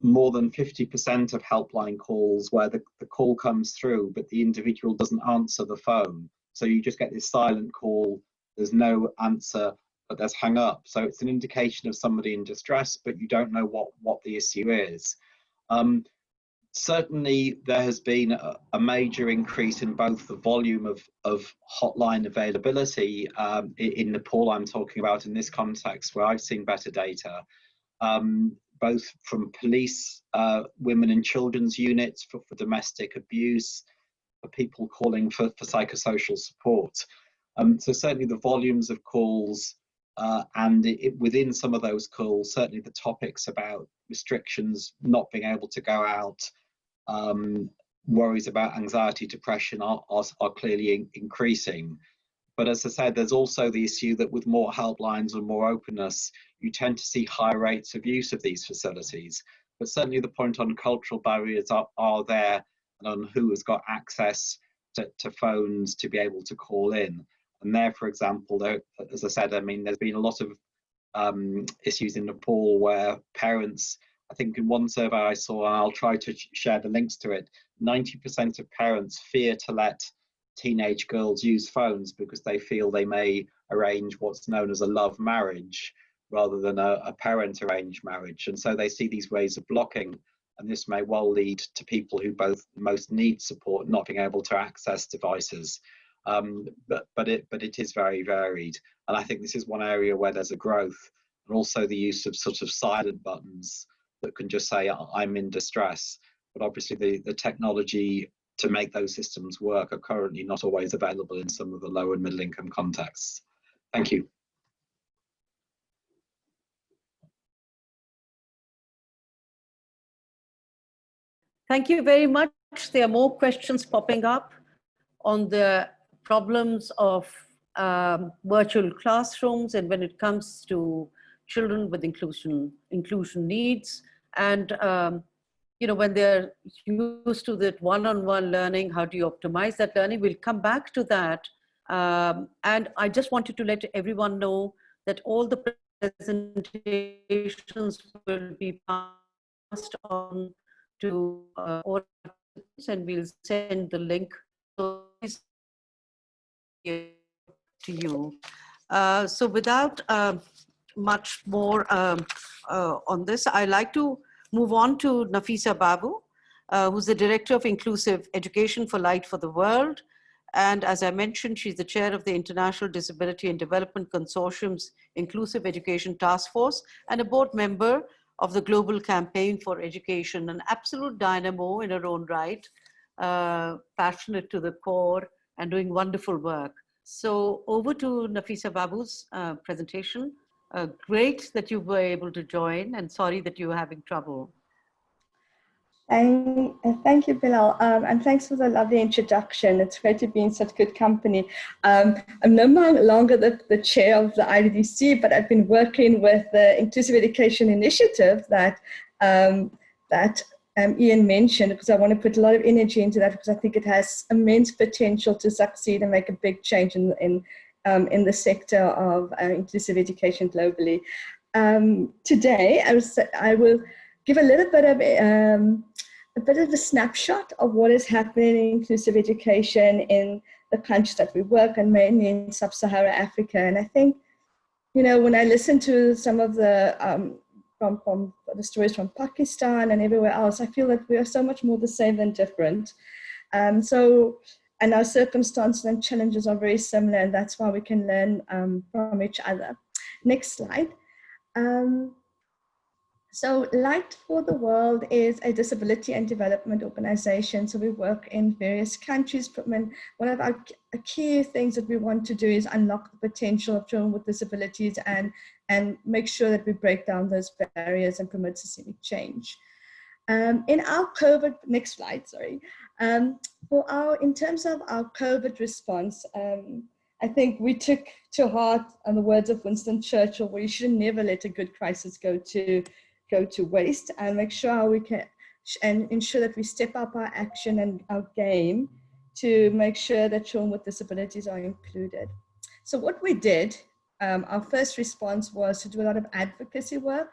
more than 50% of helpline calls where the call comes through, but the individual doesn't answer the phone. So you just get this silent call, there's no answer, but there's hung up. So it's an indication of somebody in distress, but you don't know what the issue is. Certainly there has been a major increase in both the volume of hotline availability. In Nepal, I'm talking about in this context where I've seen better data, both from police, women and children's units for domestic abuse, for people calling for psychosocial support. So certainly the volumes of calls and within some of those calls, certainly the topics about restrictions, not being able to go out, worries about anxiety, depression are clearly increasing. But as I said, there's also the issue that with more helplines and more openness, you tend to see higher rates of use of these facilities. But certainly the point on cultural barriers are there, and on who has got access to phones to be able to call in. And there, for example, there, as I said, I mean, there's been a lot of issues in Nepal where parents, I think in one survey I saw, and I'll try to share the links to it, 90% of parents fear to let teenage girls use phones because they feel they may arrange what's known as a love marriage rather than a parent arranged marriage. And so they see these ways of blocking, and this may well lead to people who most need support not being able to access devices. But it is very varied. And I think this is one area where there's a growth, and also the use of sort of silent buttons that can just say, I'm in distress. But obviously the technology to make those systems work are currently not always available in some of the low and middle income contexts. Thank you. Thank you very much. There are more questions popping up on the problems of virtual classrooms and when it comes to children with inclusion needs, and when they're used to that one-on-one learning, how do you optimize that learning? We'll come back to that. And I just wanted to let everyone know that all the presentations will be passed on to all participants, and we'll send the link to you. So without much more on this, I'd like to move on to Nafisa Babu, who's the Director of Inclusive Education for Light for the World. And as I mentioned, she's the chair of the International Disability and Development Consortium's Inclusive Education Task Force and a board member of the Global Campaign for Education, an absolute dynamo in her own right, passionate to the core and doing wonderful work. So over to Nafisa Babu's presentation. Great that you were able to join, and sorry that you were having trouble. Thank you, Bilal, and thanks for the lovely introduction. It's great to be in such good company. I'm no longer the chair of the IDDC, but I've been working with the Inclusive Education Initiative that Ian mentioned, because I want to put a lot of energy into that, because I think it has immense potential to succeed and make a big change in the sector of inclusive education globally. Today, I will give a little bit of a snapshot of what is happening in inclusive education in the countries that we work in, mainly in sub-Saharan Africa. And I think, when I listen to some of the from the stories from Pakistan and everywhere else, I feel that we are so much more the same than different. And our circumstances and challenges are very similar, and that's why we can learn from each other. Next slide. So Light for the World is a disability and development organization. So we work in various countries. One of our key things that we want to do is unlock the potential of children with disabilities and make sure that we break down those barriers and promote systemic change. In our COVID, next slide, sorry. In terms of our COVID response, I think we took to heart, on the words of Winston Churchill, we should never let a good crisis go to waste, and make sure we can and ensure that we step up our action and our game to make sure that children with disabilities are included. So what we did, our first response was to do a lot of advocacy work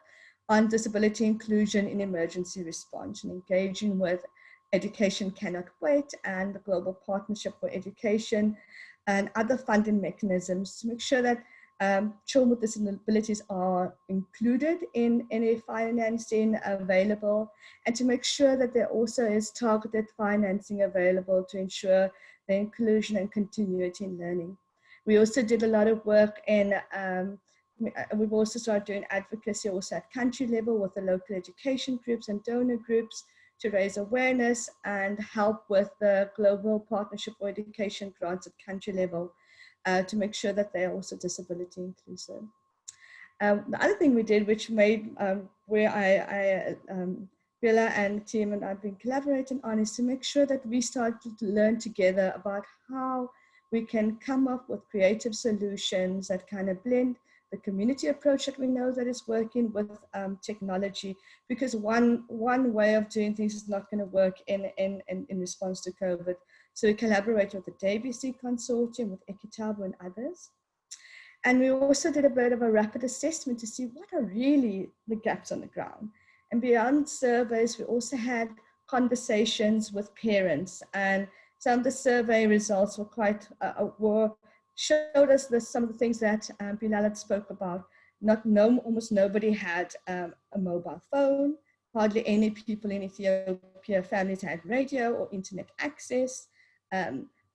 on disability inclusion in emergency response, and engaging with Education Cannot Wait and the Global Partnership for Education and other funding mechanisms to make sure that children with disabilities are included in any financing available, and to make sure that there also is targeted financing available to ensure the inclusion and continuity in learning. We also did a lot of work in, we've also started doing advocacy also at country level with the local education groups and donor groups to raise awareness and help with the Global Partnership for Education grants at country level. To make sure that they are also disability inclusive. The other thing we did, which made where Bella and the team and I've been collaborating on, is to make sure that we start to learn together about how we can come up with creative solutions that kind of blend the community approach that we know that is working with technology, because one way of doing things is not going to work in response to COVID. So we collaborated with the DBC Consortium, with Equitable and others. And we also did a bit of a rapid assessment to see what are really the gaps on the ground. And beyond surveys, we also had conversations with parents, and some of the survey results were quite, showed us some of the things that Bilal had spoke about. Almost nobody had a mobile phone. Hardly any people in Ethiopia, families had radio or internet access.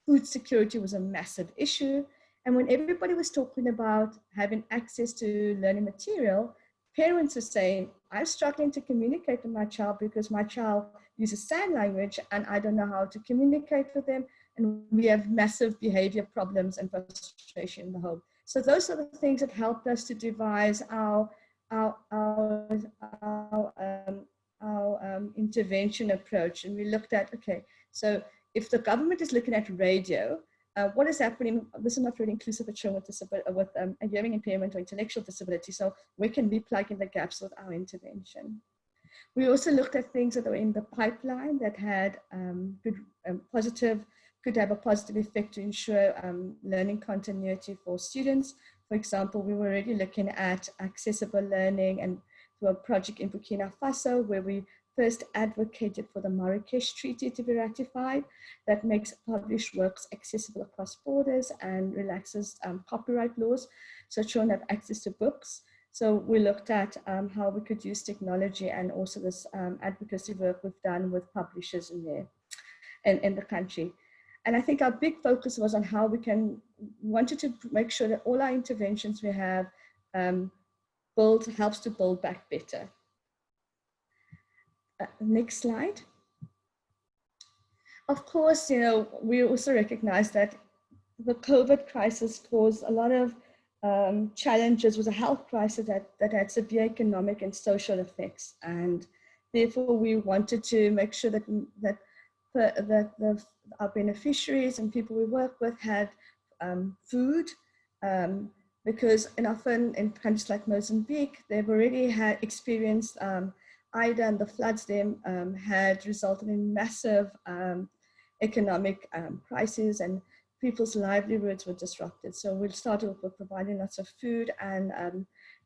Food security was a massive issue. And when everybody was talking about having access to learning material, parents are saying, I'm struggling to communicate with my child because my child uses sign language and I don't know how to communicate with them. And we have massive behavior problems and frustration in the home. So those are the things that helped us to devise our intervention approach. And we looked at, okay, so if the government is looking at radio, what is happening? This is not really inclusive of children with a hearing impairment or intellectual disability. So where can we plug in the gaps with our intervention? We also looked at things that were in the pipeline that had could have a positive effect to ensure learning continuity for students. For example, we were already looking at accessible learning and through a project in Burkina Faso where we first advocated for the Marrakesh Treaty to be ratified that makes published works accessible across borders and relaxes copyright laws so children have access to books. So we looked at how we could use technology and also this advocacy work we've done with publishers in there in the country. And I think our big focus was on how we wanted to make sure that all our interventions we have helps to build back better. Next slide. Of course, we also recognize that the COVID crisis caused a lot of challenges. With a health crisis that had severe economic and social effects, and therefore we wanted to make sure that our beneficiaries and people we work with had food, because often in countries like Mozambique, they've already had experienced Ida, and the floods there had resulted in massive economic crises, and people's livelihoods were disrupted. So we started with providing lots of food and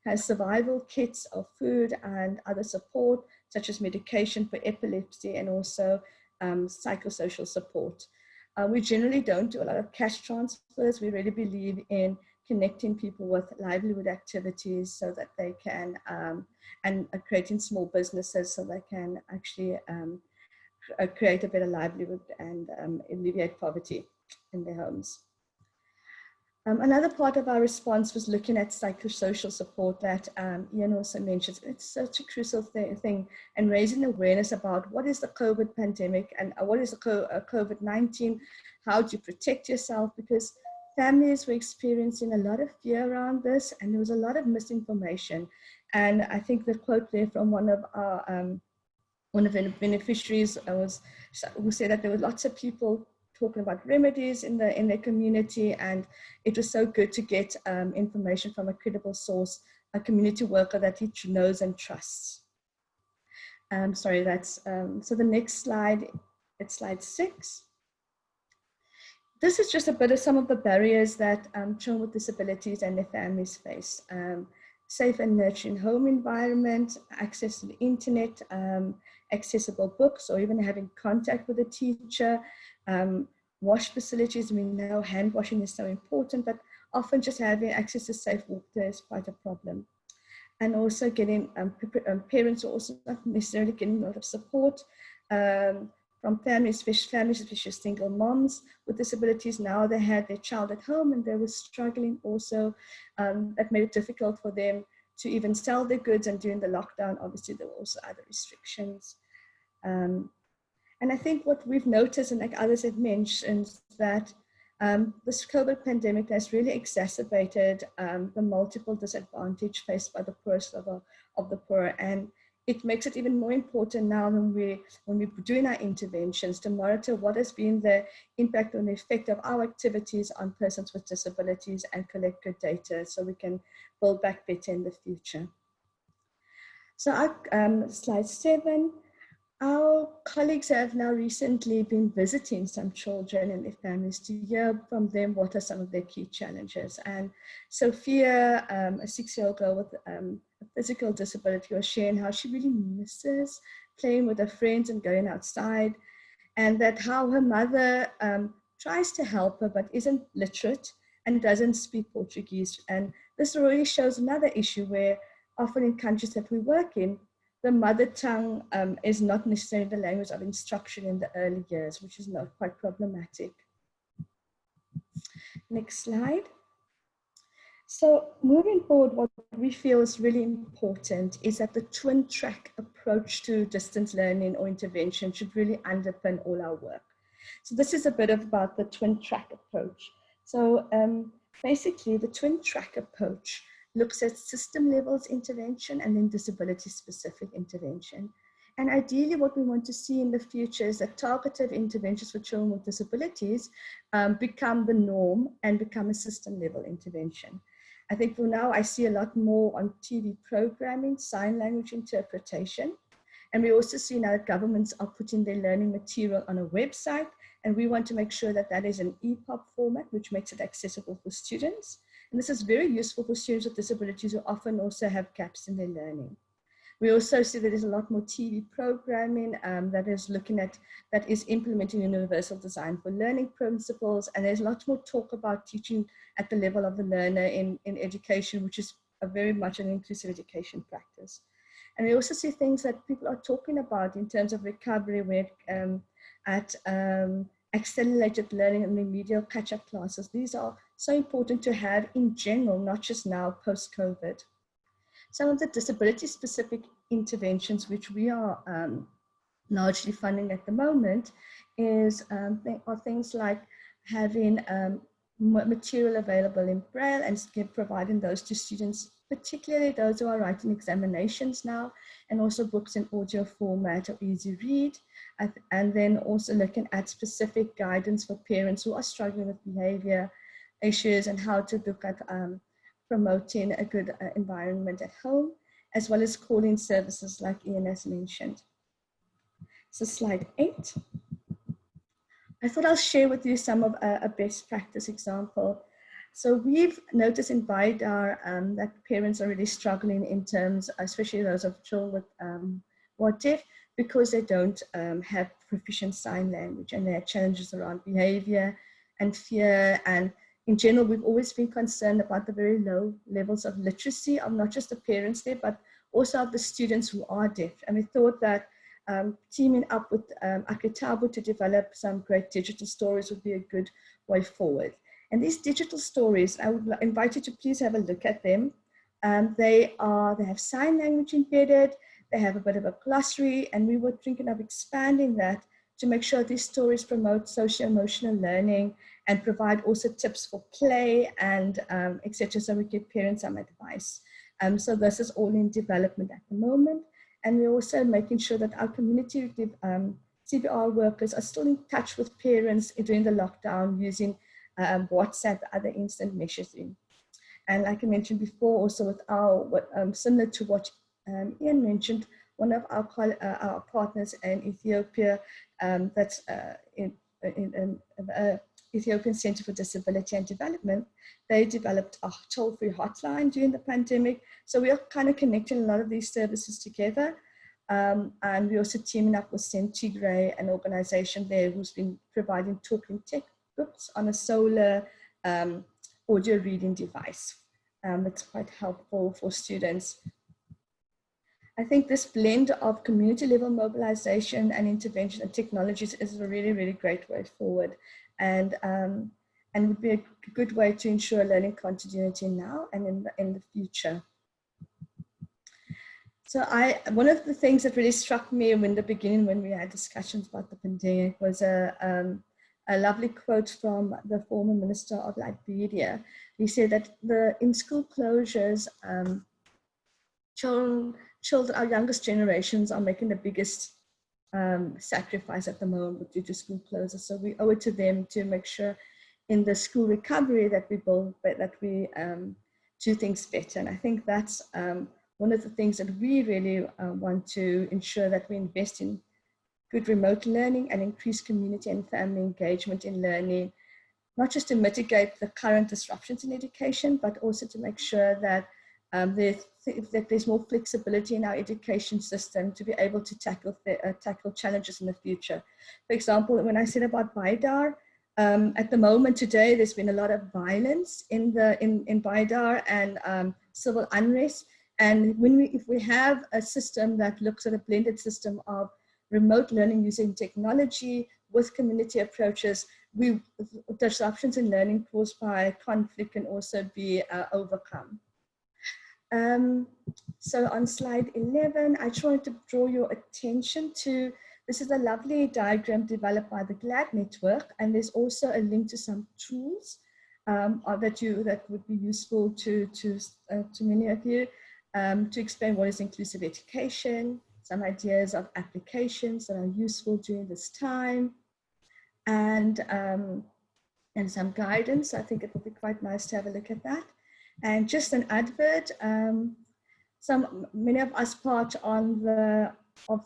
has survival kits of food and other support, such as medication for epilepsy and also psychosocial support. We generally don't do a lot of cash transfers. We really believe in connecting people with livelihood activities so that they can, and creating small businesses so they can actually create a better livelihood and alleviate poverty in their homes. Another part of our response was looking at psychosocial support that Ian also mentioned. It's such a crucial thing, and raising awareness about what is the COVID pandemic and what is the COVID-19, how do you protect yourself, because families were experiencing a lot of fear around this, and there was a lot of misinformation. And I think the quote there from one of the beneficiaries who said that there were lots of people talking about remedies in their community, and it was so good to get information from a credible source, a community worker that he knows and trusts. Sorry, that's so the next slide, it's slide 6. This is just a bit of some of the barriers that children with disabilities and their families face. Safe and nurturing home environment, access to the internet, accessible books, or even having contact with a teacher, wash facilities. We know hand washing is so important, but often just having access to safe water is quite a problem. And also getting, parents are also not necessarily getting a lot of support from families, especially single moms with disabilities. Now they had their child at home and they were struggling also. That made it difficult for them to even sell their goods, and during the lockdown, obviously there were also other restrictions. And I think what we've noticed, and like others have mentioned, that this COVID pandemic has really exacerbated the multiple disadvantage faced by the poorest of the poor. And it makes it even more important now when we're doing our interventions to monitor what has been the impact and the effect of our activities on persons with disabilities and collect good data so we can build back better in the future. So our, slide 7. Our colleagues have now recently been visiting some children and their families to hear from them what are some of their key challenges. And Sophia, a 6-year-old girl with a physical disability, was sharing how she really misses playing with her friends and going outside, and that how her mother tries to help her but isn't literate and doesn't speak Portuguese. And this really shows another issue where often in countries that we work in, the mother tongue is not necessarily the language of instruction in the early years, which is not quite problematic. Next slide. So moving forward, what we feel is really important is that the twin track approach to distance learning or intervention should really underpin all our work. So this is a bit about the twin track approach. So basically the twin track approach looks at system levels intervention and then disability specific intervention. And ideally what we want to see in the future is that targeted interventions for children with disabilities become the norm and become a system level intervention. I think for now I see a lot more on TV programming, sign language interpretation. And we also see now that governments are putting their learning material on a website, and we want to make sure that that is an EPUB format, which makes it accessible for students. And this is very useful for students with disabilities who often also have gaps in their learning. We also see that there's a lot more TV programming that is implementing universal design for learning principles. And there's a lot more talk about teaching at the level of the learner in education, which is very much an inclusive education practice. And we also see things that people are talking about in terms of recovery, where accelerated learning and remedial catch-up classes. These are so important to have in general, not just now post-COVID. Some of the disability-specific interventions which we are largely funding at the moment are things like having material available in Braille and providing those to students, particularly those who are writing examinations now, and also books in audio format or easy read, and then also looking at specific guidance for parents who are struggling with behavior issues and how to look at promoting a good environment at home, as well as calling services like Ian has mentioned. So slide 8. I thought I'll share with you some of a best practice example. So we've noticed in BIDAR that parents are really struggling in terms, especially those of children with who are deaf, because they don't have proficient sign language, and there are challenges around behavior and fear. And in general, we've always been concerned about the very low levels of literacy of not just the parents there, but also of the students who are deaf. And we thought that teaming up with Akitabu to develop some great digital stories would be a good way forward. And these digital stories, I would invite you to please have a look at them. They have sign language embedded, they have a bit of a glossary, and we were thinking of expanding that to make sure these stories promote socio-emotional learning and provide also tips for play and etc. So we give parents some advice. So this is all in development at the moment. And we're also making sure that our community CPR workers are still in touch with parents during the lockdown using WhatsApp, other instant messaging. And like I mentioned before, also with similar to what Ian mentioned, one of our partners in Ethiopia, that's Ethiopian Center for Disability and Development, they developed a toll-free hotline during the pandemic. So we are kind of connecting a lot of these services together. And we're also teaming up with Centigray, an organization there who's been providing talking textbooks on a solar audio reading device. It's quite helpful for students. I think this blend of community level mobilization and intervention and technologies is a really, really great way forward, and would be a good way to ensure learning continuity now and in the future. So one of the things that really struck me in the beginning when we had discussions about the pandemic was a lovely quote from the former minister of Liberia. He said that in school closures, children, our youngest generations are making the biggest sacrifice at the moment due to school closures. So we owe it to them to make sure in the school recovery that we do things better. And I think that's one of the things that we really want to ensure, that we invest in good remote learning and increase community and family engagement in learning, not just to mitigate the current disruptions in education, but also to make sure that there's more flexibility in our education system to be able to tackle challenges in the future. For example, when I said about BIDAR, at the moment today, there's been a lot of violence in BIDAR and civil unrest. And if we have a system that looks at a blended system of remote learning using technology with community approaches, disruptions in learning caused by conflict can also be overcome. So on slide 11, I just wanted to draw your attention to, this is a lovely diagram developed by the GLAD network, and there's also a link to some tools that would be useful to many of you to explain what is inclusive education, some ideas of applications that are useful during this time, and some guidance. I think it would be quite nice to have a look at that. And just an advert, many of us part of the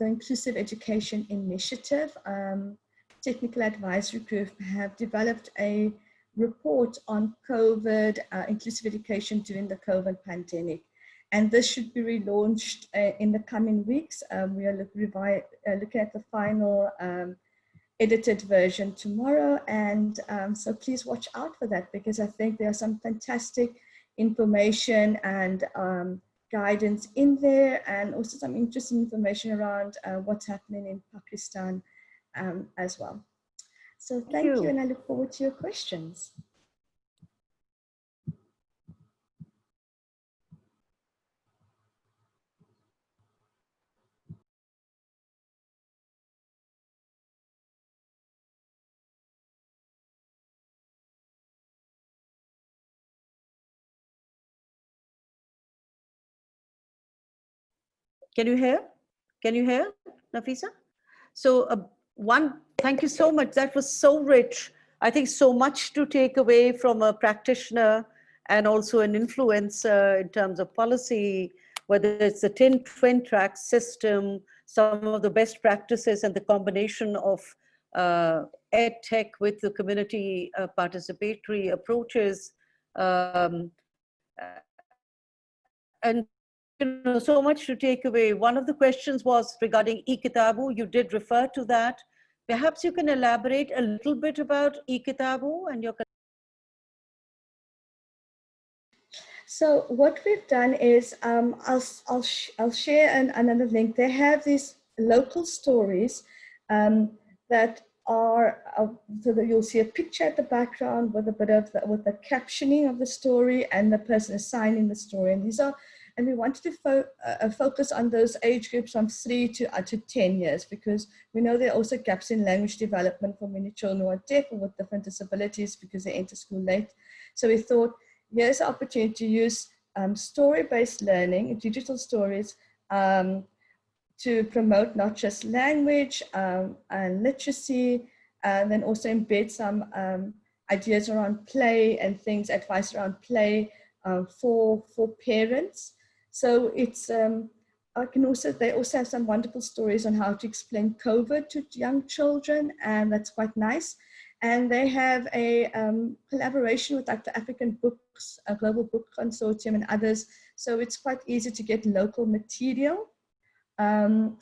Inclusive Education Initiative, technical advisory group, have developed a report on COVID, inclusive education during the COVID pandemic. And this should be relaunched in the coming weeks. We are looking at the final edited version tomorrow. And so please watch out for that, because I think there are some fantastic information and guidance in there, and also some interesting information around what's happening in Pakistan as well. So thank you, and I look forward to your questions. Can you hear? Can you hear, Nafisa? So thank you so much. That was so rich. I think so much to take away from a practitioner and also an influencer in terms of policy, whether it's the twin track system, some of the best practices, and the combination of ed tech with the community participatory approaches. And so much to take away. One of the questions was regarding e-Kitabu. You did refer to that. Perhaps you can elaborate a little bit about e-Kitabu and your. So what we've done is, I'll share another link. They have these local stories that are, so that you'll see a picture at the background with a bit of with the captioning of the story and the person assigning the story. And these are, and we wanted to focus on those age groups from 3 to 10 years, because we know there are also gaps in language development for many children who are deaf or with different disabilities because they enter school late. So we thought, here's an opportunity to use story-based learning, digital stories, to promote not just language and literacy, and then also embed some ideas around play and things, advice around play for parents. So it's, they also have some wonderful stories on how to explain COVID to young children, and that's quite nice. And they have a collaboration with like the African Books, a Global Book Consortium and others. So it's quite easy to get local material. And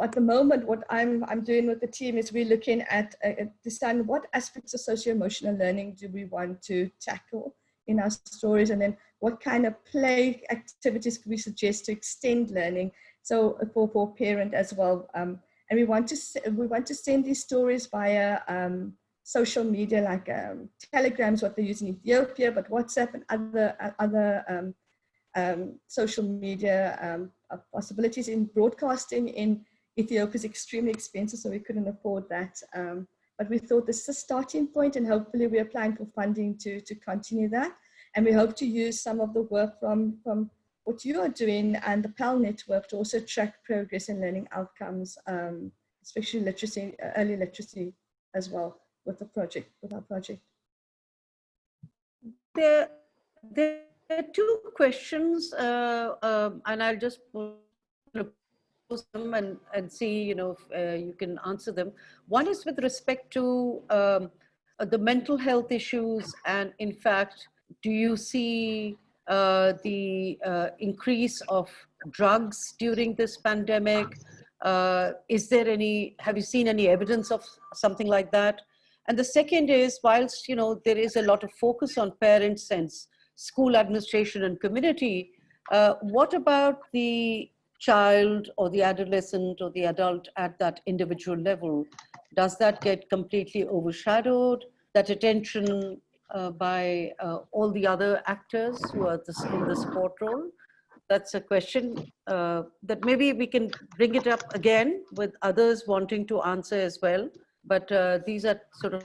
at the moment, what I'm doing with the team is we're looking at deciding what aspects of socio-emotional learning do we want to tackle in our stories, and then what kind of play activities could we suggest to extend learning, so for parent as well. And we want to send these stories via social media, like Telegram's what they use in Ethiopia, but WhatsApp and other social media possibilities. In broadcasting in Ethiopia is extremely expensive, so we couldn't afford that. But we thought this is a starting point, and hopefully we're applying for funding to continue that. And we hope to use some of the work from what you are doing and the PAL network to also track progress in learning outcomes, especially literacy, early literacy as well with our project. There are two questions, and I'll just post them and see, if you can answer them. One is with respect to the mental health issues, and in fact, do you see the increase of drugs during this pandemic? Is there any, have you seen any evidence of something like that? And the second is, whilst there is a lot of focus on parents and school administration and community, what about the child or the adolescent or the adult at that individual level, does that get completely overshadowed, that attention by all the other actors who are in the support role? That's a question that maybe we can bring it up again with others wanting to answer as well. But these are sort of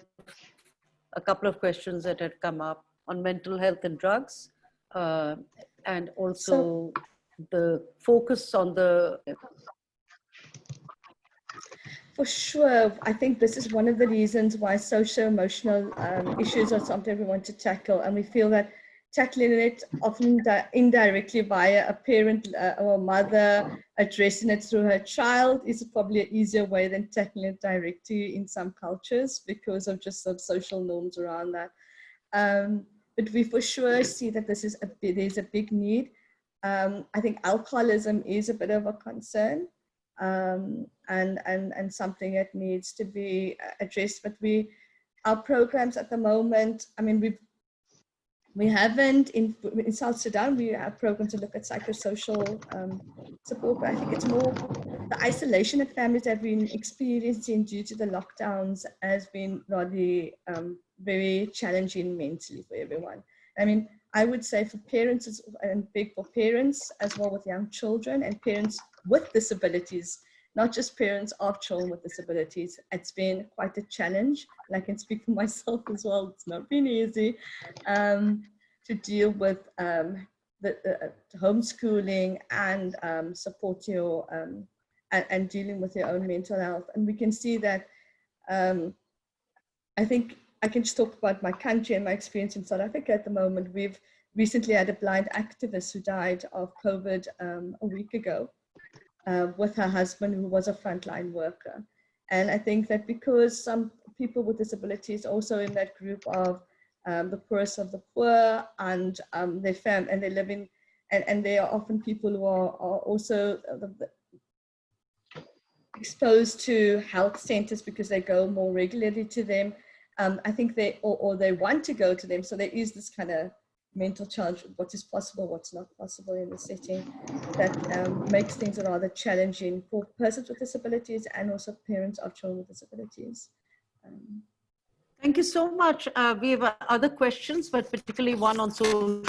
a couple of questions that had come up on mental health and drugs, and also the focus on the... For sure, I think this is one of the reasons why socio-emotional issues are something we want to tackle, and we feel that tackling it often indirectly via a parent or a mother addressing it through her child is probably an easier way than tackling it directly in some cultures because of just some social norms around that. But we for sure see that there's a big need. I think alcoholism is a bit of a concern. And something that needs to be addressed. But our programs at the moment, I mean, we haven't, in South Sudan, we have programs to look at psychosocial support, but I think it's more the isolation that families have been experiencing due to the lockdowns has been rather very challenging mentally for everyone. I mean, I would say for parents, and big for parents as well with young children and parents with disabilities, not just parents of children with disabilities. It's been quite a challenge. And I can speak for myself as well. It's not been easy to deal with the homeschooling and support your, and dealing with your own mental health. And we can see that, I think I can just talk about my country and my experience in South Africa at the moment. We've recently had a blind activist who died of COVID a week ago with her husband, who was a frontline worker. And I think that because some people with disabilities also in that group of the poorest of the poor, and they live in, and they are often people who are also exposed to health centers because they go more regularly to them. I think they want to go to them. So there is this kind of mental challenge, what is possible, what's not possible in the setting, that makes things rather challenging for persons with disabilities and also parents of children with disabilities. Thank you so much. We have other questions, but particularly one on social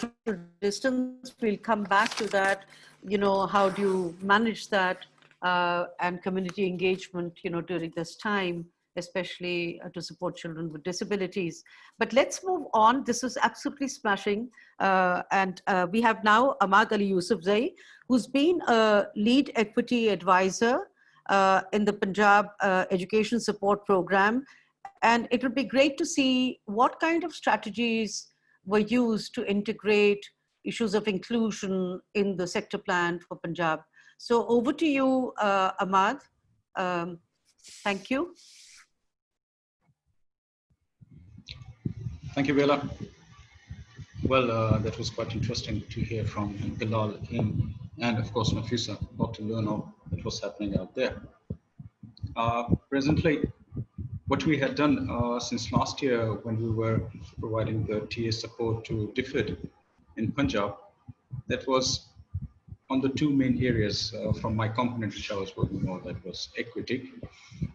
distance. We'll come back to that. You know, how do you manage that and community engagement, you know, during this time, especially to support children with disabilities. But let's move on. This is absolutely smashing. And we have now Ahmad Ali Yousafzai, who's been a lead equity advisor in the Punjab Education Support Program. And it would be great to see what kind of strategies were used to integrate issues of inclusion in the sector plan for Punjab. So over to you, Ahmad. Thank you. Thank you, Bella. Well, that was quite interesting to hear from Bilal, and of course Nafisa, got to learn all that was happening out there. Presently, what we had done since last year when we were providing the TA support to DFID in Punjab, that was on the two main areas from my component which I was working on, that was equity,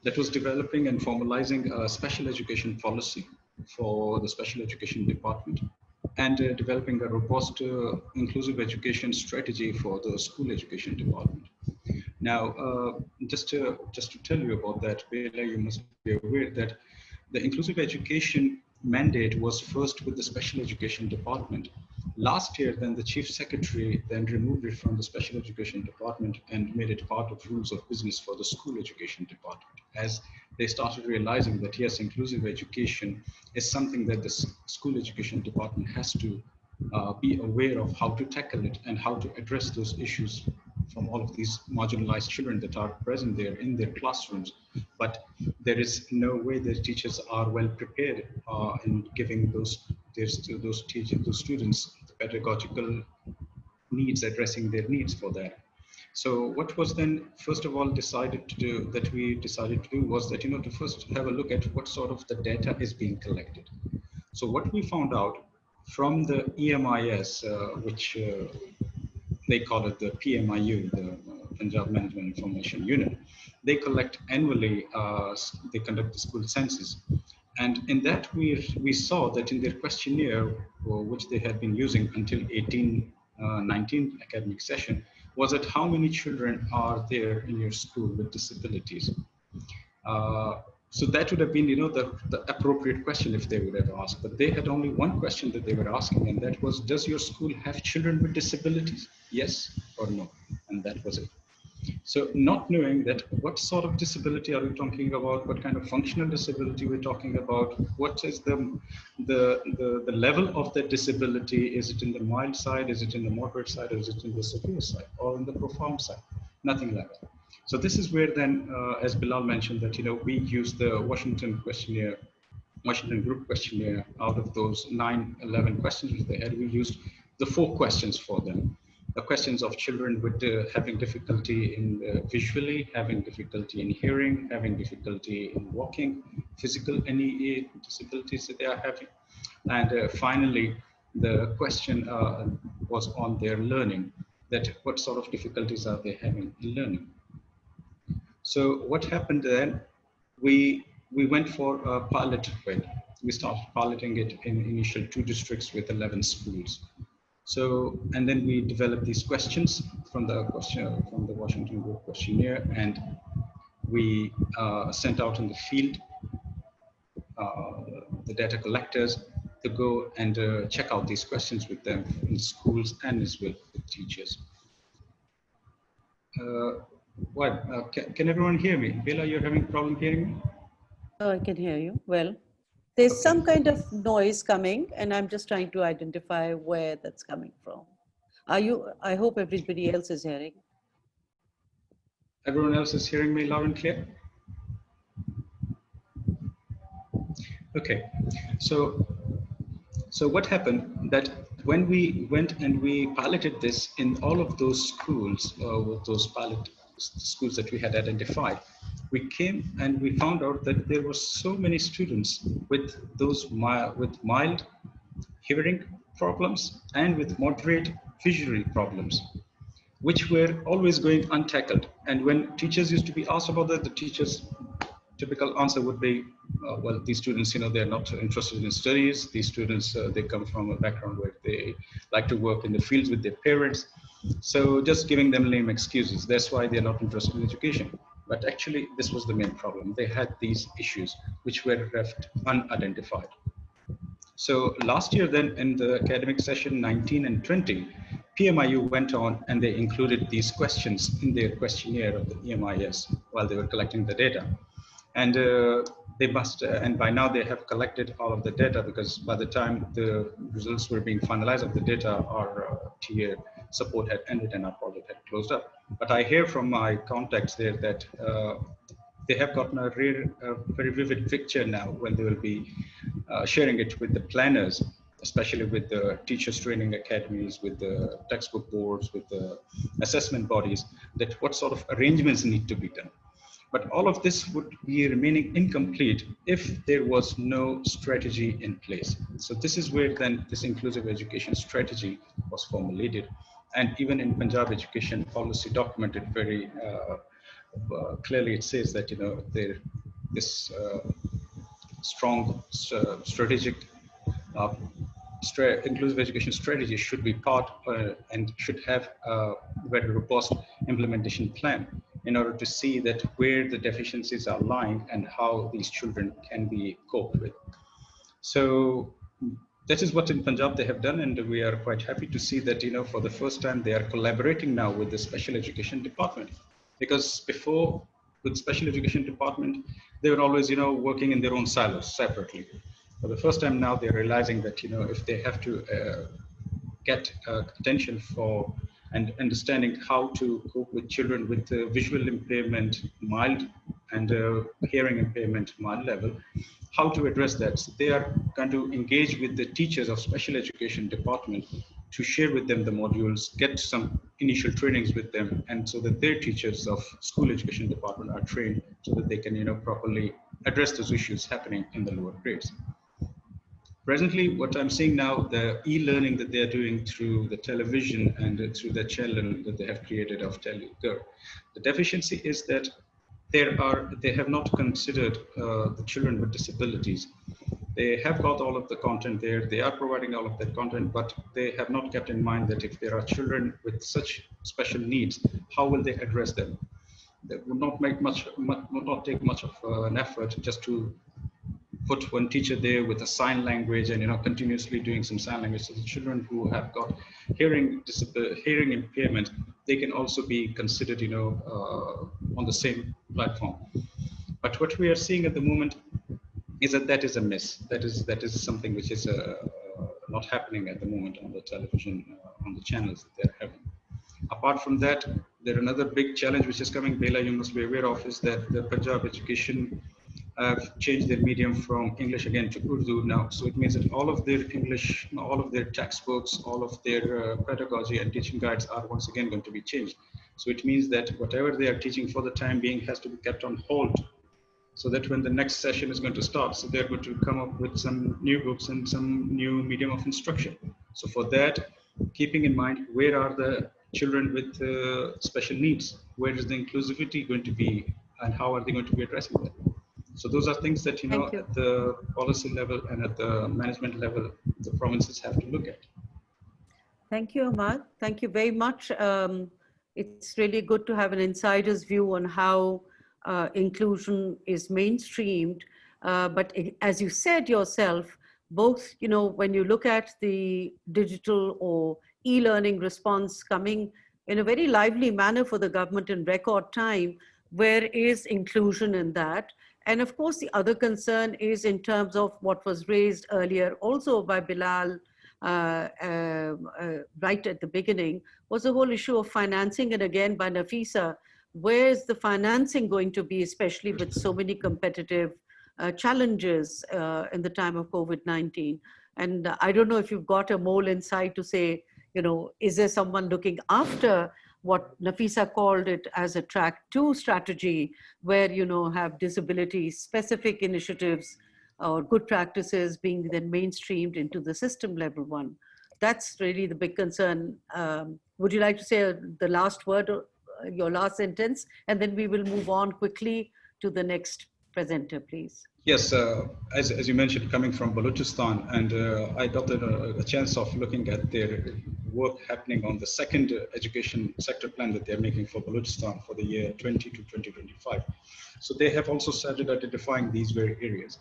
that was developing and formalizing a special education policy for the special education department, and developing a robust inclusive education strategy for the school education department. Now, just to tell you about that, Bela, you must be aware that the inclusive education mandate was first with the special education department. Last year, then the chief secretary then removed it from the special education department and made it part of rules of business for the school education department, as they started realizing that yes, inclusive education is something that the school education department has to be aware of how to tackle it and how to address those issues from all of these marginalized children that are present there in their classrooms. But there is no way that teachers are well prepared in giving those students the pedagogical needs, addressing their needs for that. So what was then first of all decided to do, was that, you know, to first have a look at what sort of the data is being collected. So what we found out from the EMIS, which they call it the PMIU, the Punjab Management Information Unit. They collect annually, they conduct the school census. And in that, we saw that in their questionnaire, which they had been using until 19 academic session, was that how many children are there in your school with disabilities? So that would have been, the appropriate question if they would have asked. But they had only one question that they were asking, and that was, does your school have children with disabilities? Yes or no? And that was it. So not knowing that what sort of disability are we talking about, what kind of functional disability we're talking about, what is the level of that disability, is it in the mild side, is it in the moderate side, or is it in the severe side, or in the profound side? Nothing like that. So this is where then, as Bilal mentioned, that we use the Washington Group questionnaire. Out of those 11 questions which they had, we used the 4 questions for them. The questions of children with having difficulty in visually, having difficulty in hearing, having difficulty in walking, any disabilities that they are having. And finally, the question was on their learning, that what sort of difficulties are they having in learning. So what happened then, we went for a pilot way. We started piloting it in initial 2 districts with 11 schools. So, and then we developed these questions from the Washington Group questionnaire, and we sent out in the field the data collectors to go and check out these questions with them in schools and as well with teachers. Can everyone hear me? Bela, you're having a problem hearing me? Oh, I can hear you. Well, there's Okay. some kind of noise coming, and I'm just trying to identify where that's coming from. I hope everybody else is hearing. Everyone else is hearing me loud and clear? Okay, so what happened that when we went and we piloted this in all of those schools, with those pilot schools that we had identified, we came and we found out that there were so many students with those with mild hearing problems and with moderate visual problems, which were always going untackled. And when teachers used to be asked about that, the teachers' typical answer would be, well, these students, they're not interested in studies. These students, they come from a background where they like to work in the fields with their parents. So just giving them lame excuses. That's why they're not interested in education. But actually, this was the main problem. They had these issues which were left unidentified. So last year then, in the academic session 19 and 20, PMIU went on and they included these questions in their questionnaire of the EMIS while they were collecting the data. And they must, and by now they have collected all of the data, because by the time the results were being finalized of the data, our TA support had ended and our project had closed up. But I hear from my contacts there that they have gotten a very vivid picture now when they will be sharing it with the planners, especially with the teachers training academies, with the textbook boards, with the assessment bodies, that what sort of arrangements need to be done. But all of this would be remaining incomplete if there was no strategy in place. So this is where then this inclusive education strategy was formulated. And even in Punjab education policy documented very clearly, it says that, this strong strategic inclusive education strategy should be part and should have a very robust implementation plan in order to see that where the deficiencies are lying and how these children can be coped with. So that is what in Punjab they have done, and we are quite happy to see that, for the first time they are collaborating now with the special education department, because before with special education department, they were always, working in their own silos separately. For the first time now, they're realizing that, if they have to get attention for and understanding how to cope with children with visual impairment, mild, and hearing impairment, mild level, how to address that. So they are going to engage with the teachers of special education department to share with them the modules, get some initial trainings with them, and so that their teachers of school education department are trained so that they can, properly address those issues happening in the lower grades. Presently, what I'm seeing now, the e-learning that they're doing through the television and through the channel that they have created of Telugu, the deficiency is that they have not considered the children with disabilities. They have got all of the content there. They are providing all of that content, but they have not kept in mind that if there are children with such special needs, how will they address them? They would not make would not take much of an effort just to put one teacher there with a sign language and continuously doing some sign language. So the children who have got hearing impairment, they can also be considered on the same platform. But what we are seeing at the moment is that is a miss. That is something which is not happening at the moment on the television, on the channels that they're having. Apart from that, there another big challenge which is coming, Bela, you must be aware of, is that the Punjab education have changed their medium from English again to Urdu now. So it means that all of their English, all of their textbooks, all of their pedagogy and teaching guides are once again going to be changed. So it means that whatever they are teaching for the time being has to be kept on hold, so that when the next session is going to start, so they're going to come up with some new books and some new medium of instruction. So for that, keeping in mind, where are the children with special needs? Where is the inclusivity going to be, and how are they going to be addressing that? So those are things that, at the policy level and at the management level, the provinces have to look at. Thank you, Ahmad. Thank you very much. It's really good to have an insider's view on how inclusion is mainstreamed. But as you said yourself, both, when you look at the digital or e-learning response coming in a very lively manner for the government in record time, where is inclusion in that? And of course, the other concern is in terms of what was raised earlier also by Bilal, right at the beginning, was the whole issue of financing. And again, by Nafisa, where's the financing going to be, especially with so many competitive challenges in the time of COVID-19? And I don't know if you've got a more insight to say, is there someone looking after what Nafisa called it as a track 2 strategy, where, have disability specific initiatives or good practices being then mainstreamed into the system level one? That's really the big concern. Would you like to say the last word, your last sentence, and then we will move on quickly to the next presenter, please. Yes, as you mentioned, coming from Balochistan, and I got a chance of looking at their work happening on the second education sector plan that they're making for Balochistan for the year 20 to 2025. So they have also started identifying these very areas.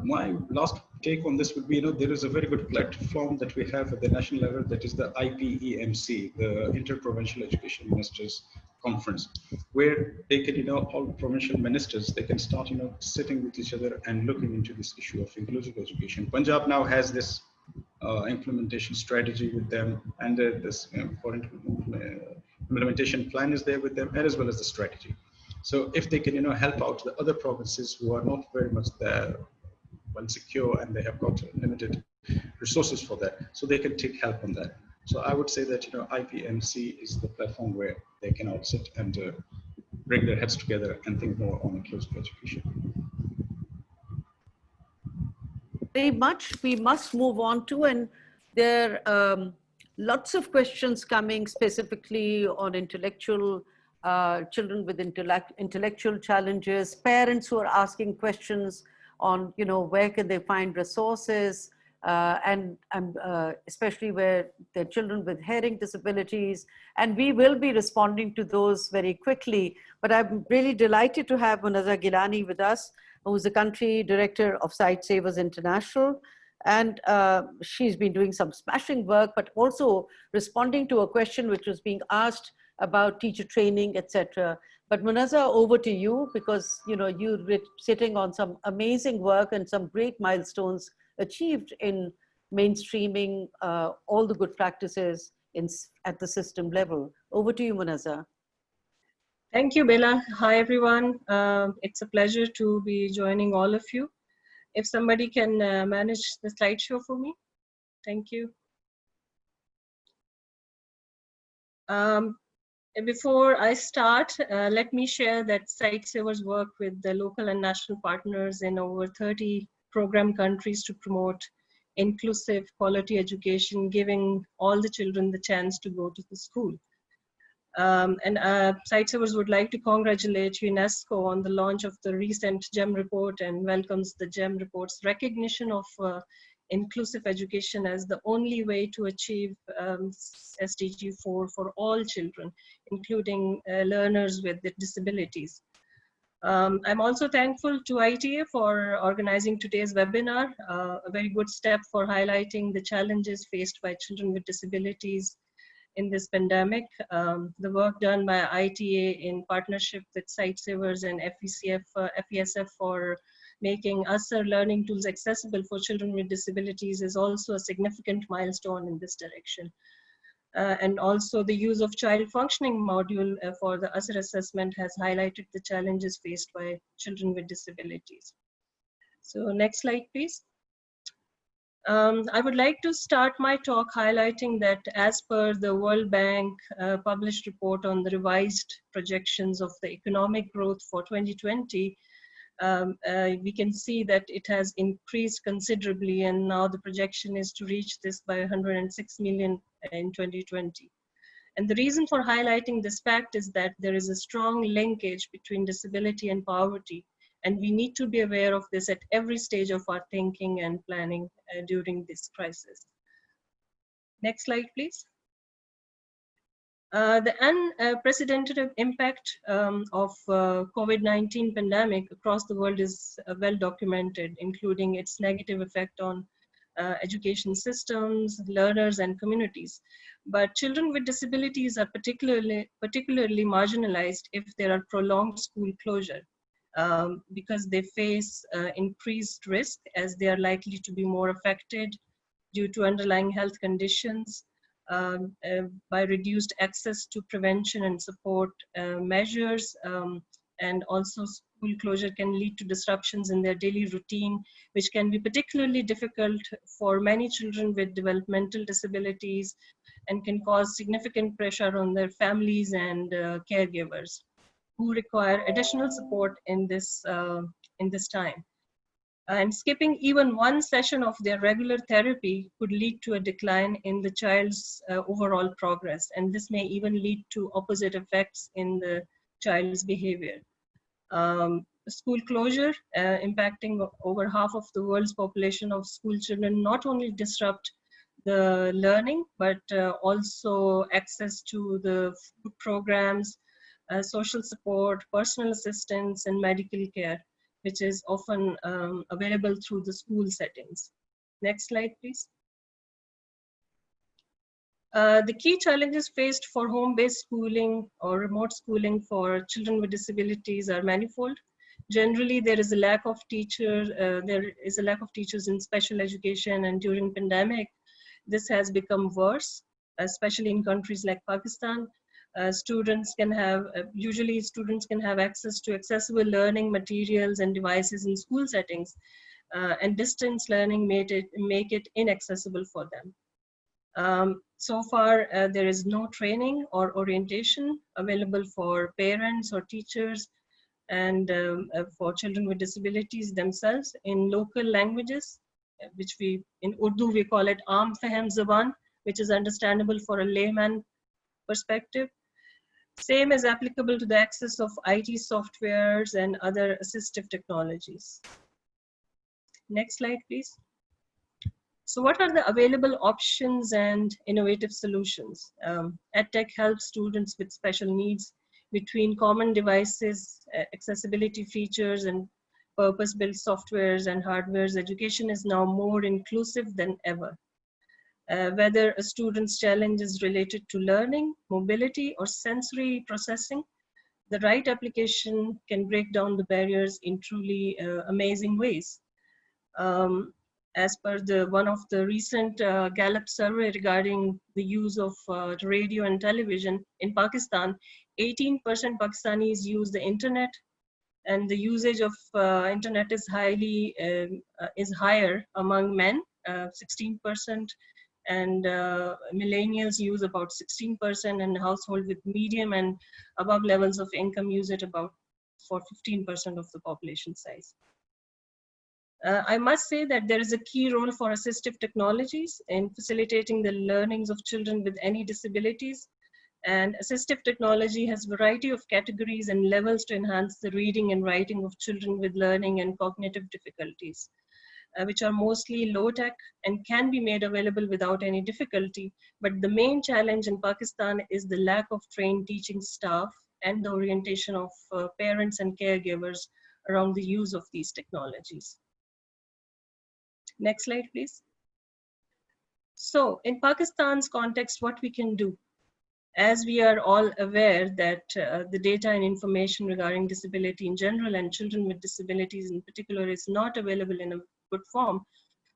My last take on this would be, there is a very good platform that we have at the national level, that is the IPEMC, the Interprovincial Education Ministers Conference, where they can, all provincial ministers, they can start, sitting with each other and looking into this issue of inclusive education. Punjab now has this implementation strategy with them, and this implementation plan is there with them, as well as the strategy. So if they can, help out the other provinces who are not very much there, well secure, and they have got limited resources for that, so they can take help on that. So I would say that IPMC is the platform where they can all sit and bring their heads together and think more on inclusive education. Very much. We must move on to, and there are lots of questions coming specifically on intellectual children with intellectual challenges, parents who are asking questions on, where can they find resources, and especially where there are children with hearing disabilities. And we will be responding to those very quickly. But I'm really delighted to have Munazza Gilani with us, who's the country director of Sight Savers International. And she's been doing some smashing work, but also responding to a question which was being asked about teacher training, etc. But Munazza, over to you, because you're sitting on some amazing work and some great milestones achieved in mainstreaming all the good practices at the system level. Over to you, Munazza. Thank you, Bella. Hi, everyone. It's a pleasure to be joining all of you. If somebody can manage the slideshow for me. Thank you. Before I start, let me share that Sight Savers work with the local and national partners in over 30 program countries to promote inclusive quality education, giving all the children the chance to go to the school. Sightsavers would like to congratulate UNESCO on the launch of the recent GEM report and welcomes the GEM report's recognition of inclusive education as the only way to achieve SDG 4 for all children, including learners with disabilities. I'm also thankful to ITA for organizing today's webinar, a very good step for highlighting the challenges faced by children with disabilities in this pandemic. The work done by ITA in partnership with Sightsavers and FESF for making USR learning tools accessible for children with disabilities is also a significant milestone in this direction. And also the use of child functioning module for the USR assessment has highlighted the challenges faced by children with disabilities. So next slide, please. I would like to start my talk highlighting that as per the World Bank published report on the revised projections of the economic growth for 2020, we can see that it has increased considerably, and now the projection is to reach this by 106 million in 2020. And the reason for highlighting this fact is that there is a strong linkage between disability and poverty, and we need to be aware of this at every stage of our thinking and planning during this crisis. Next slide, please. The unprecedented impact of COVID-19 pandemic across the world is well documented, including its negative effect on education systems, learners, and communities. But children with disabilities are particularly marginalized if there are prolonged school closure, because they face increased risk as they are likely to be more affected due to underlying health conditions, by reduced access to prevention and support measures, and also school closure can lead to disruptions in their daily routine, which can be particularly difficult for many children with developmental disabilities and can cause significant pressure on their families and caregivers who require additional support in this time. And skipping even one session of their regular therapy could lead to a decline in the child's overall progress, and this may even lead to opposite effects in the child's behavior. School closure, impacting over half of the world's population of school children, not only disrupt the learning, but also access to the food programs, social support, personal assistance, and medical care, which is often available through the school settings. Next slide, please. The key challenges faced for home-based schooling or remote schooling for children with disabilities are manifold. Generally, there is a lack of teachers. There is a lack of teachers in special education, and during pandemic, this has become worse, especially in countries like Pakistan. Students can have access to accessible learning materials and devices in school settings, and distance learning make it inaccessible for them. So far, there is no training or orientation available for parents or teachers and for children with disabilities themselves in local languages, which in Urdu we call it Aam Fahm Zaban, which is understandable for a layman perspective. Same is applicable to the access of IT softwares and other assistive technologies. Next slide, please. So what are the available options and innovative solutions? EdTech helps students with special needs between common devices, accessibility features, and purpose-built softwares and hardwares. Education is now more inclusive than ever. Whether a student's challenge is related to learning, mobility, or sensory processing, the right application can break down the barriers in truly amazing ways. As per one of the recent Gallup survey regarding the use of radio and television in Pakistan, 18% Pakistanis use the internet, and the usage of internet is higher among men, 16%, and millennials use about 16%, and household with medium and above levels of income use it about for 15% of the population size. I must say that there is a key role for assistive technologies in facilitating the learnings of children with any disabilities. And assistive technology has a variety of categories and levels to enhance the reading and writing of children with learning and cognitive difficulties, which are mostly low-tech and can be made available without any difficulty. But the main challenge in Pakistan is the lack of trained teaching staff and the orientation of parents and caregivers around the use of these technologies. Next slide, please. So in Pakistan's context, what we can do, as we are all aware that the data and information regarding disability in general and children with disabilities in particular is not available in a good form.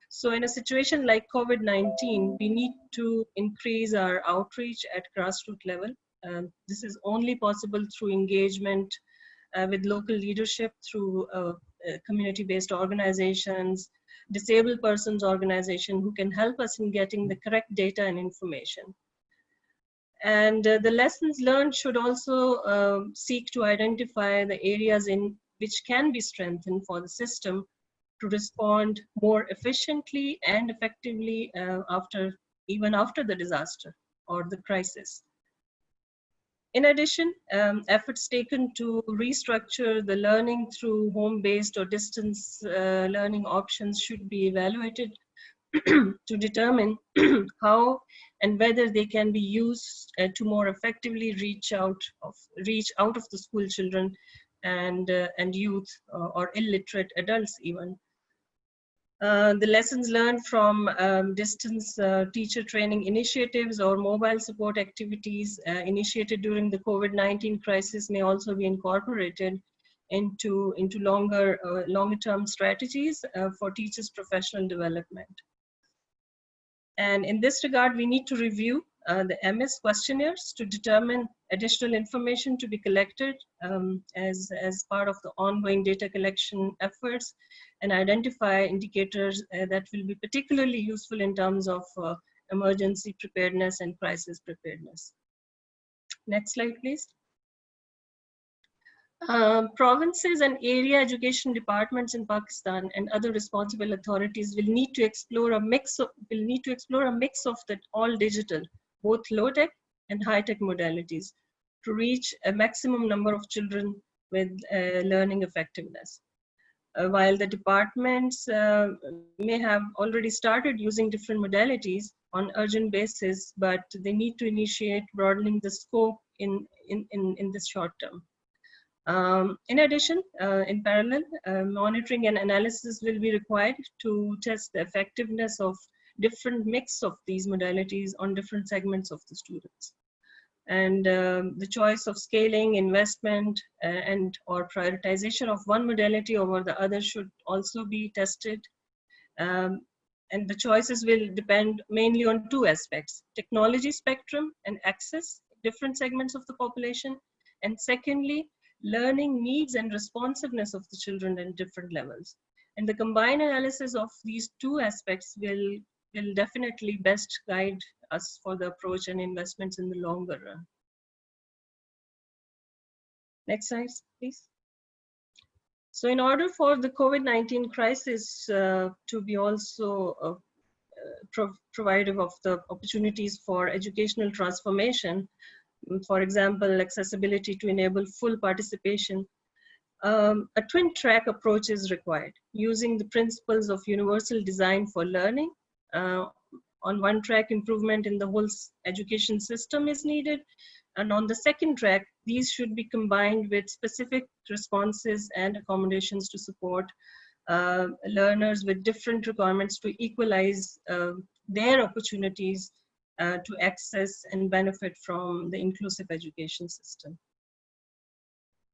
So in a situation like COVID-19, we need to increase our outreach at grassroots level. This is only possible through engagement with local leadership, through community-based organizations, disabled persons organization who can help us in getting the correct data and information. And the lessons learned should also seek to identify the areas in which can be strengthened for the system to respond more efficiently and effectively even after the disaster or the crisis. In addition, efforts taken to restructure the learning through home-based or distance learning options should be evaluated to determine how and whether they can be used to more effectively reach out of the school children and youth or illiterate adults even. The lessons learned from distance teacher training initiatives or mobile support activities initiated during the COVID-19 crisis may also be incorporated into longer-term strategies for teachers' professional development. And in this regard, we need to review the MS questionnaires to determine additional information to be collected as part of the ongoing data collection efforts and identify indicators that will be particularly useful in terms of emergency preparedness and crisis preparedness. Next slide, please. Provinces and area education departments in Pakistan and other responsible authorities will need to explore a mix of that all digital, both low-tech and high-tech modalities to reach a maximum number of children with learning effectiveness. While the departments may have already started using different modalities on urgent basis, but they need to initiate broadening the scope in this short term. In addition, in parallel, monitoring and analysis will be required to test the effectiveness of different mix of these modalities on different segments of the students. And the choice of scaling, investment, and or prioritization of one modality over the other should also be tested. And the choices will depend mainly on two aspects: technology spectrum and access, different segments of the population, and secondly, learning needs and responsiveness of the children at different levels. And the combined analysis of these two aspects will definitely best guide us for the approach and investments in the longer run. Next slide, please. So in order for the COVID-19 crisis to be also provider of the opportunities for educational transformation, for example, accessibility to enable full participation, a twin track approach is required, using the principles of universal design for learning. On one track, improvement in the whole education system is needed. And on the second track, these should be combined with specific responses and accommodations to support learners with different requirements to equalize their opportunities to access and benefit from the inclusive education system.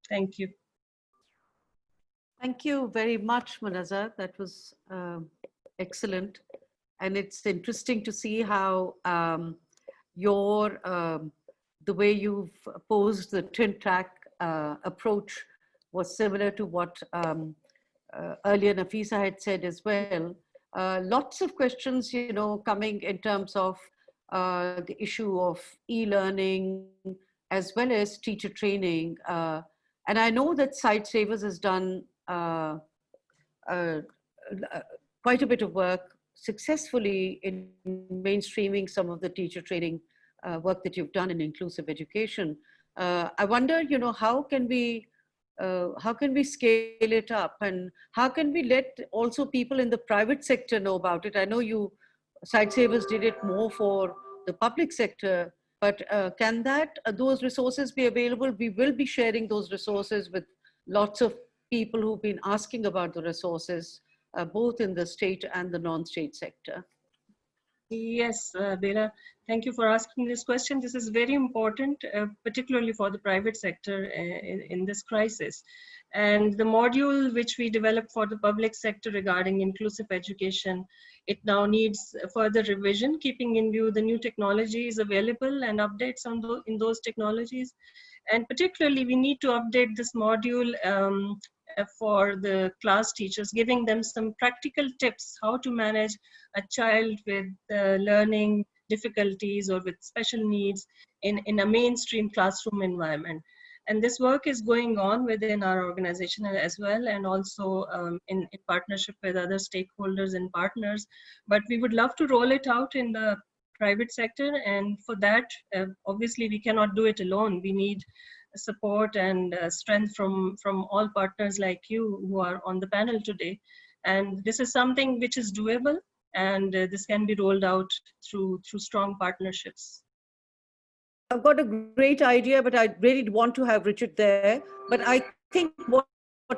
Thank you. Thank you very much, Munazza. That was excellent. And it's interesting to see how the way you've posed the twin track approach was similar to what earlier Nafisa had said as well. Lots of questions, coming in terms of the issue of e-learning as well as teacher training. And I know that Site Savers has done quite a bit of work successfully in mainstreaming some of the teacher training work that you've done in inclusive education. I wonder, how can we scale it up, and how can we let also people in the private sector know about it? I know Sightsavers did it more for the public sector, but can those resources be available? We will be sharing those resources with lots of people who've been asking about the resources, both in the state and the non-state sector. Yes, Bela, thank you for asking this question. This is very important, particularly for the private sector in this crisis. And the module which we developed for the public sector regarding inclusive education, it now needs further revision, keeping in view the new technologies available and updates in those technologies. And particularly, we need to update this module for the class teachers, giving them some practical tips how to manage a child with learning difficulties or with special needs in a mainstream classroom environment. And this work is going on within our organization as well, and also in partnership with other stakeholders and partners. But we would love to roll it out in the private sector, and for that, obviously we cannot do it alone. We need support and strength from all partners like you who are on the panel today. And this is something which is doable, and this can be rolled out through strong partnerships. I've got a great idea, but I really want to have Richard there. But I think what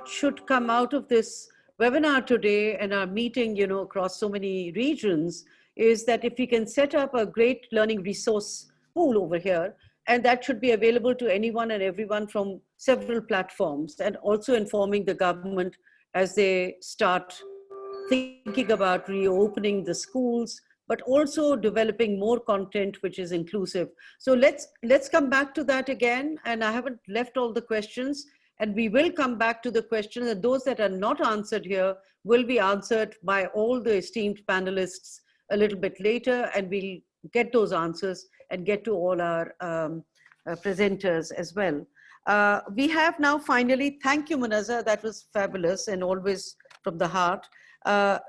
should come out of this webinar today and our meeting, across so many regions, is that if we can set up a great learning resource pool over here, and that should be available to anyone and everyone from several platforms, and also informing the government as they start thinking about reopening the schools, but also developing more content which is inclusive. So let's come back to that again. And I haven't left all the questions, and we will come back to the questions, and those that are not answered here will be answered by all the esteemed panelists a little bit later, and we'll get those answers and get to all our presenters as well. We have now finally, thank you, Munazza, that was fabulous and always from the heart.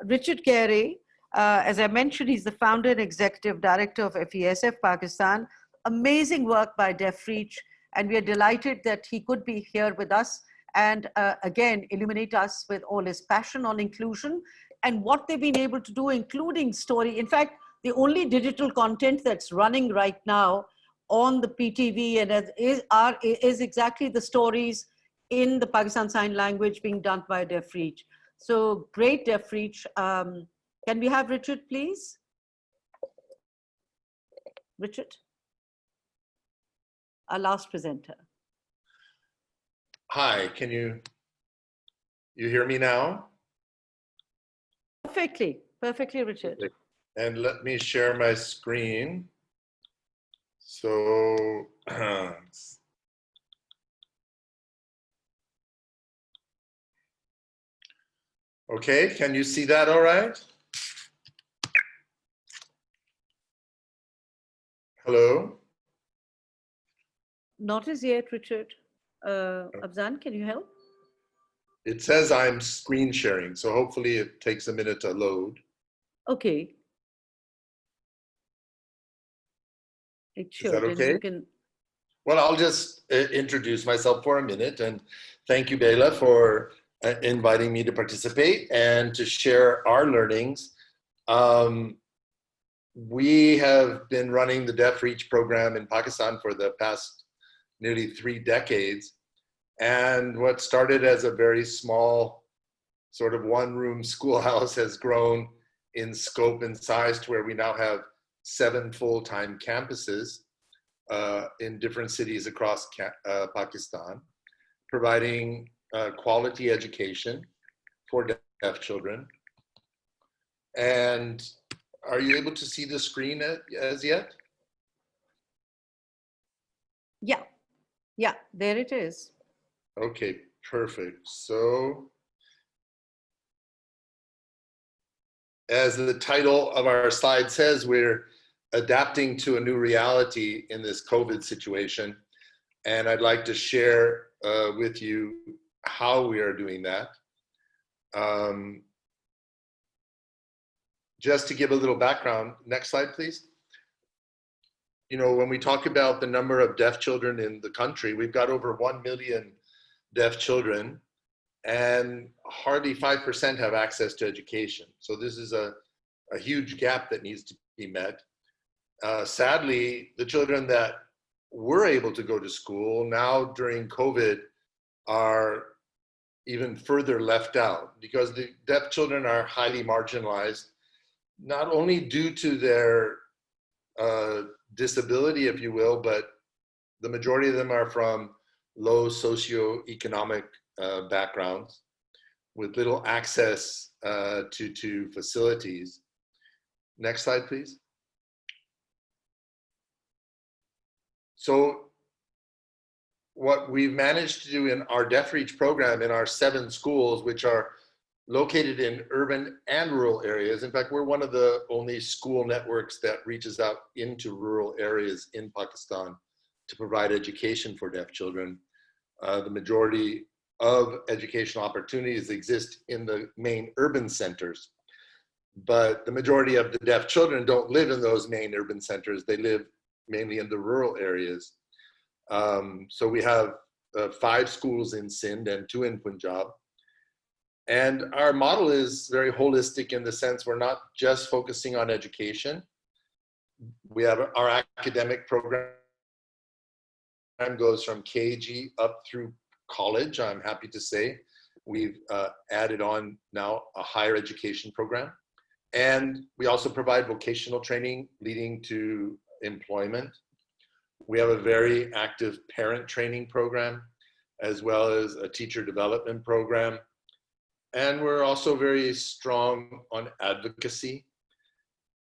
Richard Carey, as I mentioned, he's the founder and executive director of FESF Pakistan. Amazing work by DeafReach, and we are delighted that he could be here with us and again, illuminate us with all his passion on inclusion and what they've been able to do, including story. In fact, the only digital content that's running right now on the PTV and is exactly the stories in the Pakistan Sign Language being done by DeafReach. So great, DeafReach. Can we have Richard, please? Richard, our last presenter. Hi, can you hear me now? Perfectly, perfectly, Richard. And let me share my screen. So, okay, can you see that all right? Hello? Not as yet, Richard. Afzan, can you help? It says I'm screen sharing, so hopefully it takes a minute to load. Okay. It should. Is that okay? You can... Well, I'll just introduce myself for a minute, and thank you, Bela, for inviting me to participate and to share our learnings. We have been running the DeafReach program in Pakistan for the past nearly 3 decades. And what started as a very small sort of one-room schoolhouse has grown in scope and size to where we now have 7 full-time campuses in different cities across Pakistan, providing quality education for deaf children. And are you able to see the screen as yet? Yeah, yeah, there it is. Okay, perfect. So, as the title of our slide says, we're adapting to a new reality in this COVID situation. And I'd like to share with you how we are doing that. just to give a little background, next slide, please. You know, when we talk about the number of deaf children in the country, we've got over 1 million deaf children, and hardly 5% have access to education. So this is a huge gap that needs to be met. Sadly, the children that were able to go to school now during COVID are even further left out, because the deaf children are highly marginalized, not only due to their disability, if you will, but the majority of them are from low socio-economic backgrounds with little access to facilities. Next slide, please. So what we've managed to do in our Deaf Reach program in our 7 schools, which are located in urban and rural areas. In fact, we're one of the only school networks that reaches out into rural areas in Pakistan to provide education for deaf children. The majority of educational opportunities exist in the main urban centers, but the majority of the deaf children don't live in those main urban centers. They live mainly in the rural areas. So we have 5 schools in Sindh and 2 in Punjab. And our model is very holistic in the sense we're not just focusing on education. We have our academic program goes from KG up through college, I'm happy to say. We've added on now a higher education program. And we also provide vocational training leading to employment. We have a very active parent training program, as well as a teacher development program. And we're also very strong on advocacy.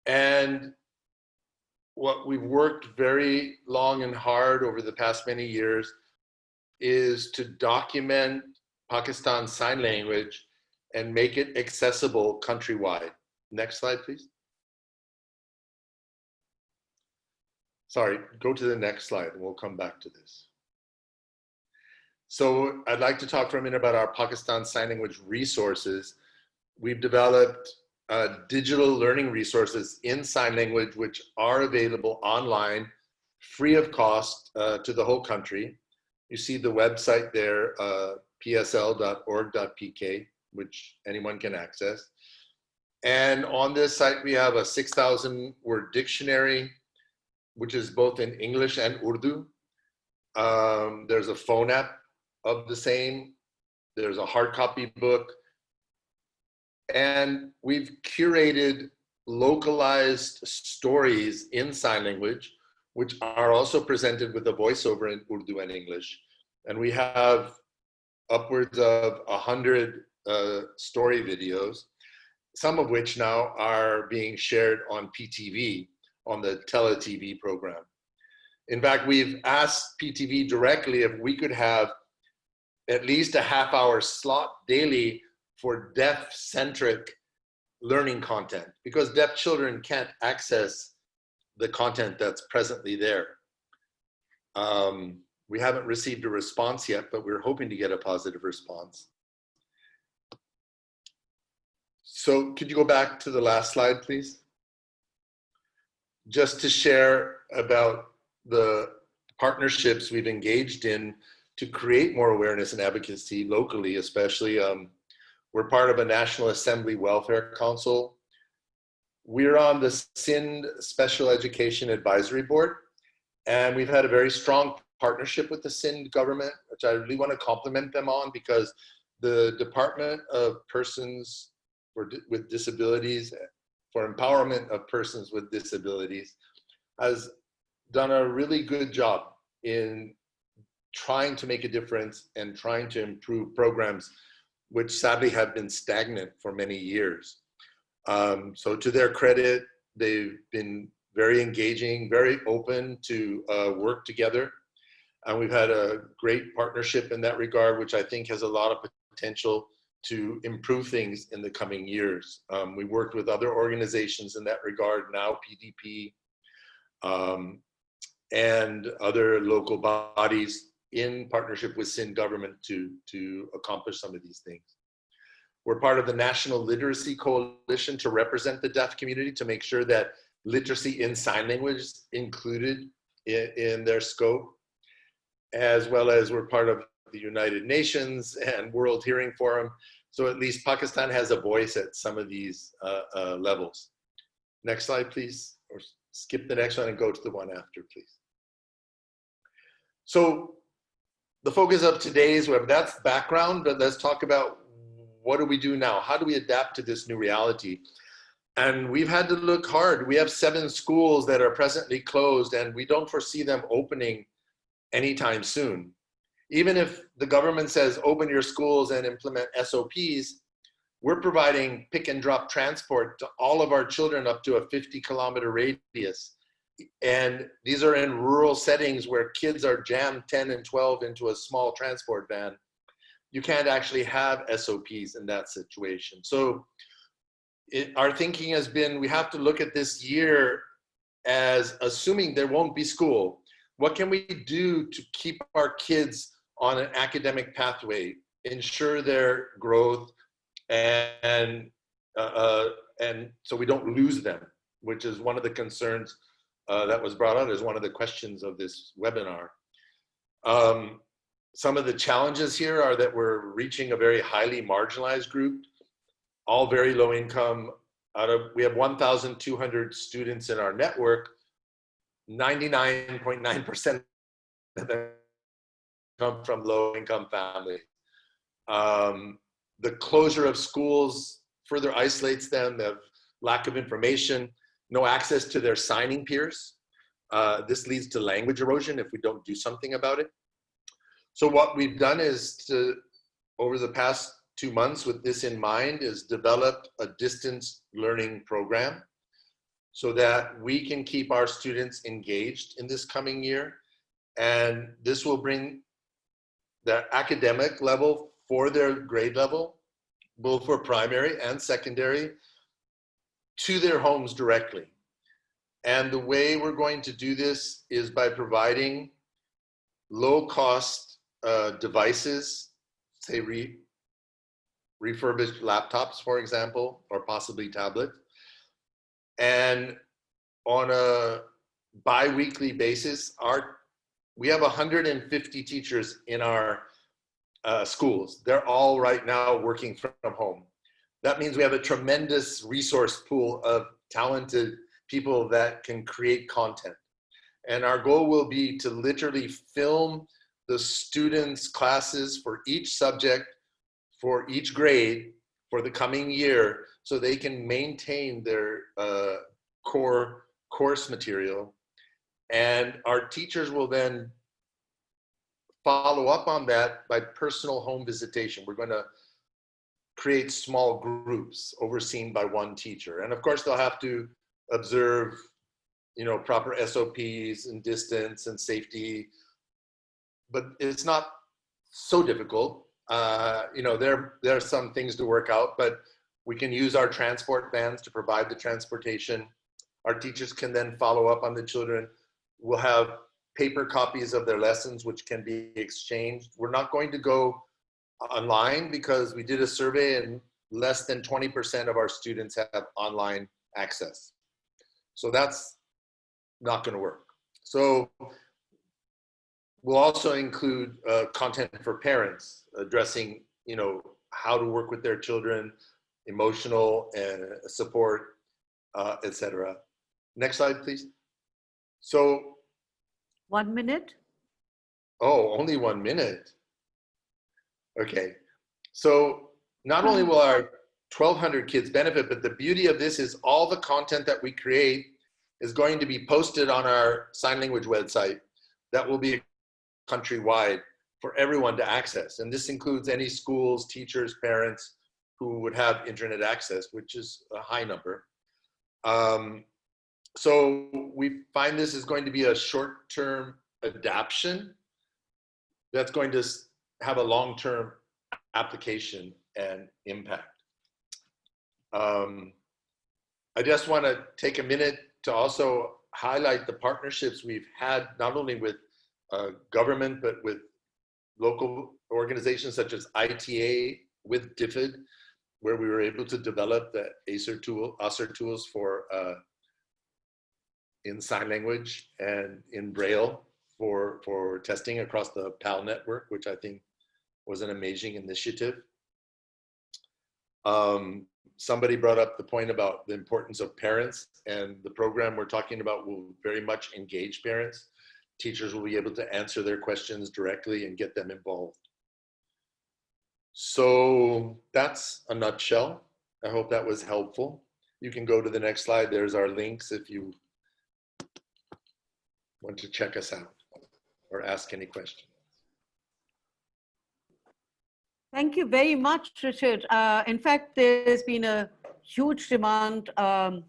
And what we've worked very long and hard over the past many years is to document Pakistan Sign Language and make it accessible countrywide. Next slide, please. Sorry, go to the next slide and we'll come back to this. So I'd like to talk for a minute about our Pakistan Sign Language resources. We've developed digital learning resources in sign language, which are available online, free of cost to the whole country. You see the website there, psl.org.pk, which anyone can access. And on this site, we have a 6,000 word dictionary, which is both in English and Urdu. There's a phone app of the same. There's a hard copy book. And we've curated localized stories in sign language, which are also presented with a voiceover in Urdu and English. And we have upwards of 100 story videos, some of which now are being shared on PTV, on the Tele-TV program. In fact, we've asked PTV directly if we could have at least a half-hour slot daily for deaf-centric learning content, because deaf children can't access the content that's presently there. We haven't received a response yet, but we're hoping to get a positive response. So could you go back to the last slide, please? Just to share about the partnerships we've engaged in to create more awareness and advocacy locally, especially we're part of a National Assembly Welfare Council. We're on the Sindh Special Education Advisory Board, and we've had a very strong partnership with the Sindh government, which I really want to compliment them on, because the Department of Persons with Disabilities, for empowerment of persons with disabilities, has done a really good job in trying to make a difference and trying to improve programs which sadly have been stagnant for many years. So to their credit, they've been very engaging, very open to work together. And we've had a great partnership in that regard, which I think has a lot of potential to improve things in the coming years. We worked with other organizations in that regard, now PDP, and other local bodies in partnership with Sindh government to accomplish some of these things. We're part of the National Literacy Coalition to represent the deaf community, to make sure that literacy in sign language is included in their scope, as well as we're part of the United Nations and World Hearing Forum. So at least Pakistan has a voice at some of these levels. Next slide, please, or skip the next one and go to the one after, please. So the focus of today's web, that's background, but let's talk about what do we do now? How do we adapt to this new reality? And we've had to look hard. We have 7 schools that are presently closed, and we don't foresee them opening anytime soon. Even if the government says open your schools and implement SOPs, we're providing pick and drop transport to all of our children up to a 50-kilometer radius. And these are in rural settings where kids are jammed 10 and 12 into a small transport van. You can't actually have SOPs in that situation. So our thinking has been, we have to look at this year as assuming there won't be school. What can we do to keep our kids on an academic pathway, ensure their growth, and so we don't lose them, which is one of the concerns that was brought out as one of the questions of this webinar. Some of the challenges here are that we're reaching a very highly marginalized group, all very low income. We have 1,200 students in our network, 99.9% of them come from low income families. The closure of schools further isolates them. They have lack of information, no access to their signing peers. This leads to language erosion if we don't do something about it. So what we've done is to, over the past 2 months with this in mind, is develop a distance learning program so that we can keep our students engaged in this coming year. And this will bring the academic level for their grade level, both for primary and secondary, to their homes directly. And the way we're going to do this is by providing low-cost devices, say refurbished laptops, for example, or possibly tablets. And on a bi-weekly basis, we have 150 teachers in our schools. They're all right now working from home. That means we have a tremendous resource pool of talented people that can create content. And our goal will be to literally film the students' classes for each subject, for each grade, for the coming year, so they can maintain their core course material. And our teachers will then follow up on that by personal home visitation. We're going to create small groups overseen by one teacher. And of course, they'll have to observe, proper SOPs and distance and safety, but it's not so difficult. There are some things to work out, but we can use our transport vans to provide the transportation. Our teachers can then follow up on the children. We'll have paper copies of their lessons, which can be exchanged. We're not going to go online because we did a survey and less than 20% of our students have online access. So that's not going to work. So we'll also include content for parents addressing, how to work with their children, emotional and support, etc. Next slide, please. So 1 minute. Oh, only 1 minute. Okay. So not only will our 1,200 kids benefit, but the beauty of this is all the content that we create is going to be posted on our sign language website that will be countrywide for everyone to access. And this includes any schools, teachers, parents who would have internet access, which is a high number. So we find this is going to be a short-term adaptation that's going to have a long-term application and impact. I just want to take a minute to also highlight the partnerships we've had, not only with government, but with local organizations such as ITA, with DFID, where we were able to develop the ASER tools for in sign language and in Braille for testing across the PAL network, which I think was an amazing initiative. Somebody brought up the point about the importance of parents, and the program we're talking about will very much engage parents. Teachers will be able to answer their questions directly and get them involved. So that's a nutshell. I hope that was helpful. You can go to the next slide. There's our links if you want to check us out or ask any questions. Thank you very much, Richard. In fact, there's been a huge demand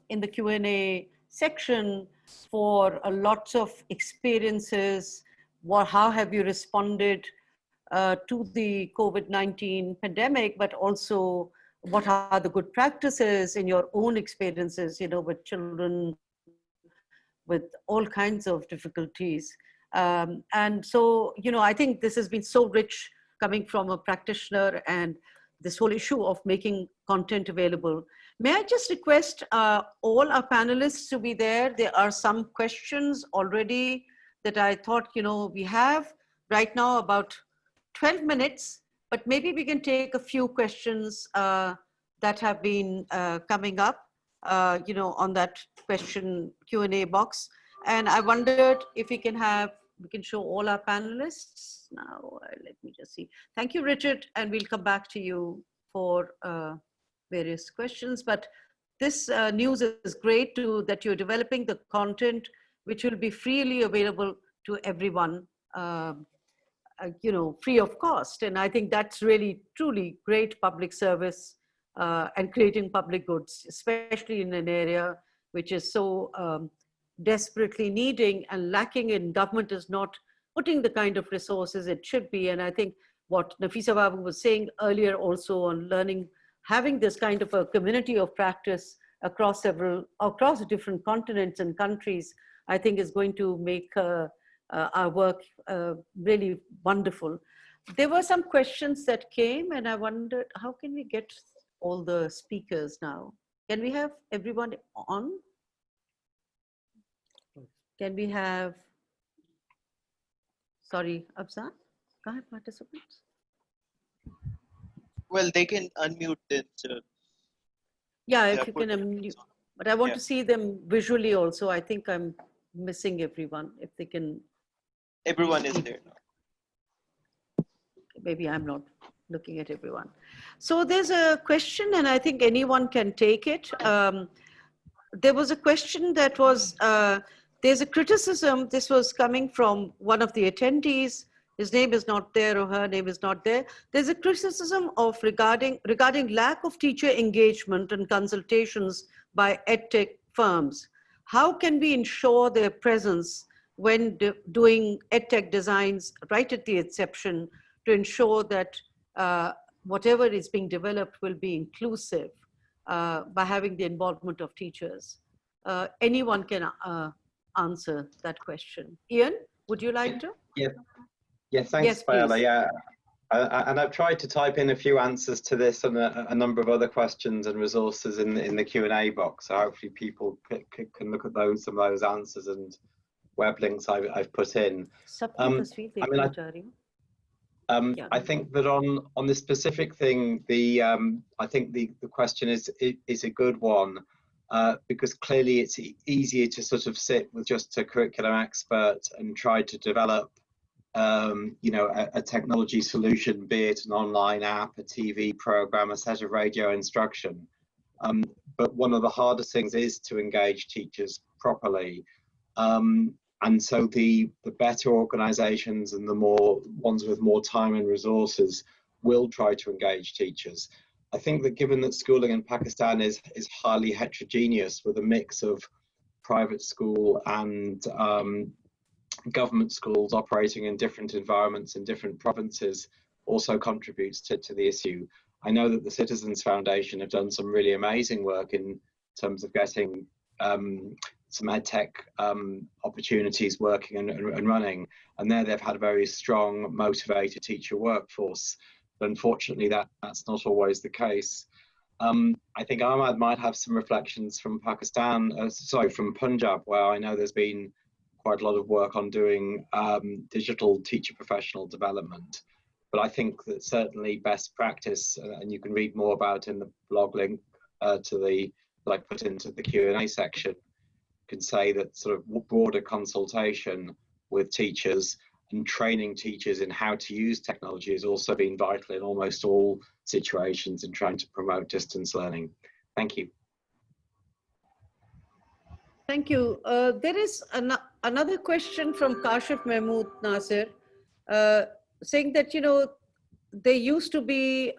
in the Q&A section for lots of experiences. How have you responded to the COVID-19 pandemic, but also what are the good practices in your own experiences, you know, with children with all kinds of difficulties. And so, you know, I think this has been so rich coming from a practitioner, and this whole issue of making content available. May I just request all our panelists to be there? There are some questions already that I thought, you know, we have right now about 12 minutes, but maybe we can take a few questions that have been coming up, you know, on that question Q&A box. And I wondered if we can show all our panelists now. Let me just see. Thank you, Richard, and we'll come back to you for various questions. But this news is great too, that you're developing the content which will be freely available to everyone, you know, free of cost. And I think that's really, truly great public service and creating public goods, especially in an area which is so desperately needing and lacking in. Government is not putting the kind of resources it should be. And I think what Nafisa Babu was saying earlier also on learning, having this kind of a community of practice across different continents and countries, I think is going to make our work really wonderful. There were some questions that came, and I wondered, how can we get all the speakers now? Can we have everyone on? Can we have, sorry, Afzan, can I have participants? Well, they can unmute themselves. Yeah, if you can unmute, but I want to see them visually also. I think I'm missing everyone, if they can. Everyone is there now. Maybe I'm not looking at everyone. So there's a question, and I think anyone can take it. There was a question that was, there's a criticism, this was coming from one of the attendees. His name is not there, or her name is not there. There's a criticism of regarding lack of teacher engagement and consultations by edtech firms. How can we ensure their presence when doing edtech designs right at the inception to ensure that whatever is being developed will be inclusive by having the involvement of teachers? Anyone can answer that question. Ian, would you like to? Yeah, thanks, Paella. Yeah, and I've tried to type in a few answers to this and a number of other questions and resources in the Q&A box. So hopefully people can look at some of those answers and web links I've put in. I think that on this specific thing, I think the question is a good one. Because clearly it's easier to sort of sit with just a curriculum expert and try to develop, you know, a technology solution, be it an online app, a TV program, a set of radio instruction. But one of the hardest things is to engage teachers properly. And so the better organizations and the more ones with more time and resources will try to engage teachers. I think that given that schooling in Pakistan is highly heterogeneous, with a mix of private school and government schools operating in different environments in different provinces, also contributes to the issue. I know that the Citizens Foundation have done some really amazing work in terms of getting some edtech opportunities working and running, and there they've had a very strong, motivated teacher workforce. But unfortunately, that's not always the case. I think Ahmad might have some reflections from Pakistan, from Punjab, where I know there's been quite a lot of work on doing digital teacher professional development. But I think that certainly best practice, and you can read more about in the blog link that I put into the Q&A section, can say that sort of broader consultation with teachers and training teachers in how to use technology has also been vital in almost all situations in trying to promote distance learning. Thank you. Thank you. There is another question from Kashif Mahmood Nasir, saying that, there used to be,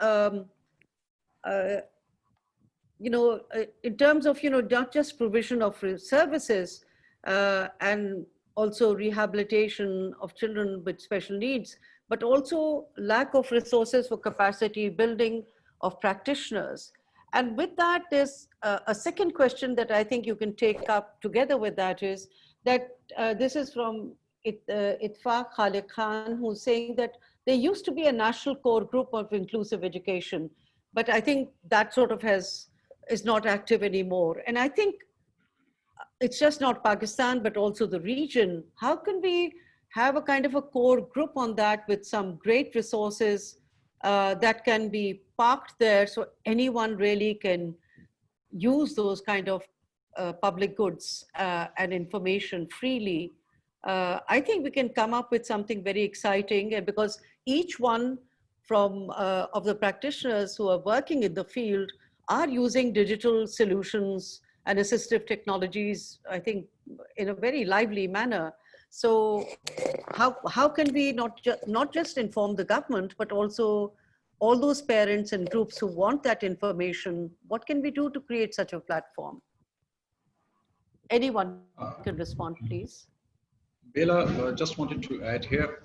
in terms of, not just provision of services and also rehabilitation of children with special needs, but also lack of resources for capacity building of practitioners. And with that, there's a second question that I think you can take up together with that is that this is from Itfaq Khalid Khan, who's saying that there used to be a national core group of inclusive education, but I think that sort of is not active anymore. And I think it's just not Pakistan, but also the region. How can we have a kind of a core group on that with some great resources that can be parked there so anyone really can use those kind of public goods and information freely? I think we can come up with something very exciting, and because each one of the practitioners who are working in the field are using digital solutions and assistive technologies, I think, in a very lively manner. So how can we not just inform the government, but also all those parents and groups who want that information? What can we do to create such a platform? Anyone can respond, please. Bela, just wanted to add here,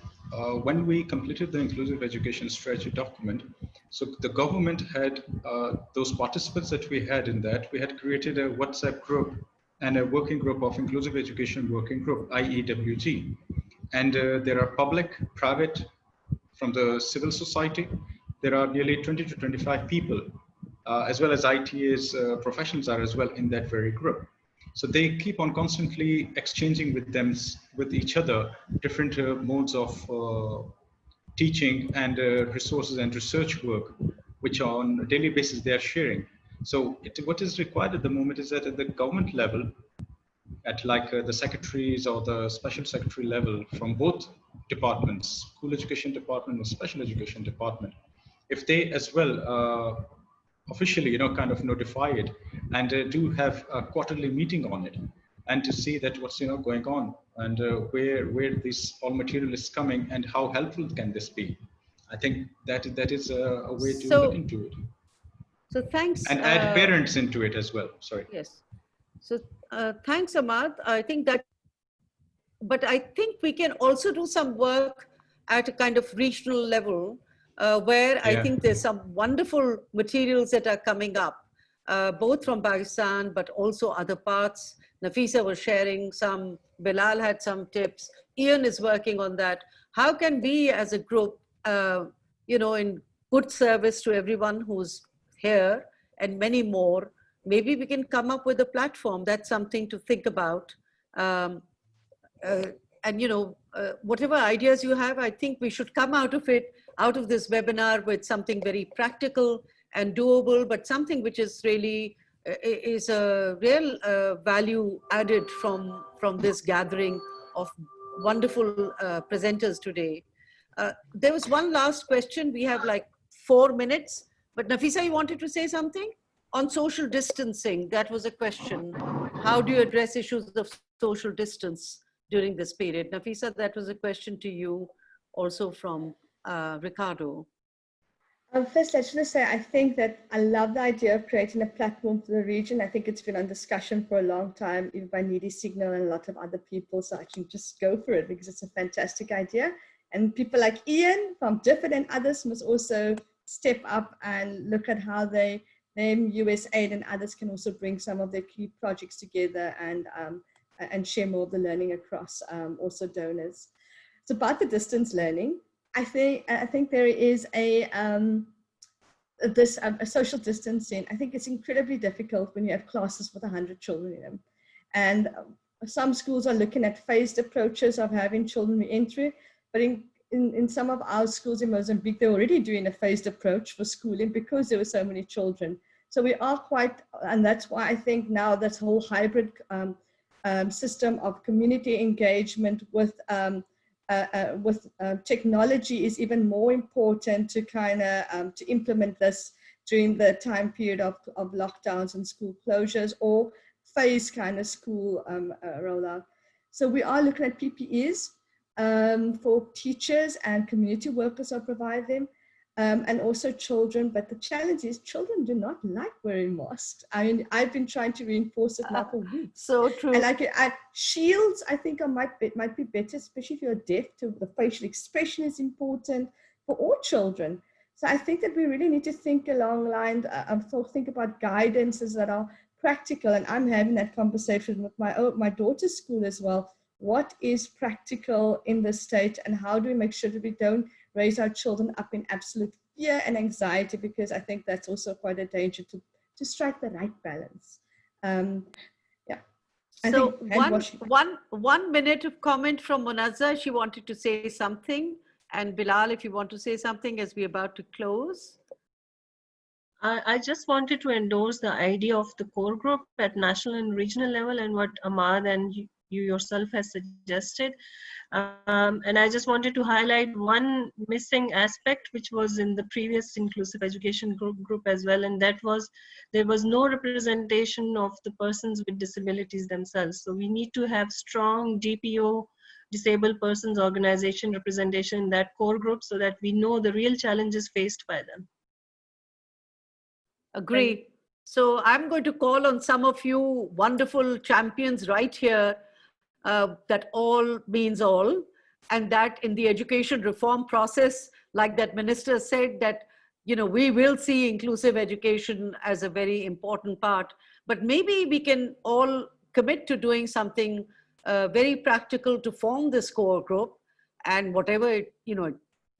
when we completed the inclusive education strategy document, so the government had those participants that we had in that, we had created a WhatsApp group and a working group of inclusive education working group, IEWG. And there are public, private, from the civil society. There are nearly 20 to 25 people, as well as ITAs professionals are as well in that very group. So they keep on constantly exchanging with each other, different modes of teaching and resources and research work, which on a daily basis they are sharing. So what is required at the moment is that at the government level, at like the secretaries or the special secretary level from both departments, school education department or special education department, if they as well officially, kind of notify it and do have a quarterly meeting on it, and to see that what's going on and where this all material is coming and how helpful can this be. I think that is a way to look into it. So thanks. And add parents into it as well. Sorry. Yes. So thanks, Ahmad. I think that, but I think we can also do some work at a kind of regional level where I think there's some wonderful materials that are coming up, both from Pakistan, but also other parts. Nafisa was sharing some, Bilal had some tips, Ian is working on that. How can we as a group, in good service to everyone who's here and many more, maybe we can come up with a platform. That's something to think about. Whatever ideas you have, I think we should come out of this webinar with something very practical and doable, but something which is really is a real value added from this gathering of wonderful presenters today. There was one last question. We have like 4 minutes, but Nafisa, you wanted to say something? On social distancing, that was a question. How do you address issues of social distance during this period? Nafisa, that was a question to you also from Ricardo. First, I just want to say, I think that I love the idea of creating a platform for the region. I think it's been on discussion for a long time, even by Needy Signal and a lot of other people. So I can just go for it because it's a fantastic idea. And people like Ian from Diffid and others must also step up and look at how they, USAID and others can also bring some of their key projects together and share more of the learning across also donors. It's about the distance learning. I think there is a this social distancing, I think it's incredibly difficult when you have classes with 100 children in them. And some schools are looking at phased approaches of having children re-entry, but in some of our schools in Mozambique, they're already doing a phased approach for schooling because there were so many children. So we are quite, and that's why I think now this whole hybrid system of community engagement with technology is even more important to kind of to implement this during the time period of lockdowns and school closures or phase kind of school rollout. So we are looking at PPEs for teachers and community workers are providing. And also children, but the challenge is children do not like wearing masks. I mean, I've been trying to reinforce it now for weeks. So true. And shields, I think might be better, especially if you're deaf. To the facial expression is important for all children. So I think that we really need to think along lines think about guidances that are practical. And I'm having that conversation with my daughter's school as well. What is practical in the state, and how do we make sure that we don't raise our children up in absolute fear and anxiety, because I think that's also quite a danger to strike the right balance. Yeah. So one minute of comment from Munazza. She wanted to say something. And Bilal, if you want to say something as we're about to close. I just wanted to endorse the idea of the core group at national and regional level and what Ahmad and you yourself has suggested. And I just wanted to highlight one missing aspect which was in the previous inclusive education group as well, and that was there was no representation of the persons with disabilities themselves. So we need to have strong DPO, disabled persons organization representation in that core group so that we know the real challenges faced by them. Agree. So I'm going to call on some of you wonderful champions right here, that all means all, and that in the education reform process, like that minister said, that we will see inclusive education as a very important part, but maybe we can all commit to doing something very practical to form this core group, and whatever it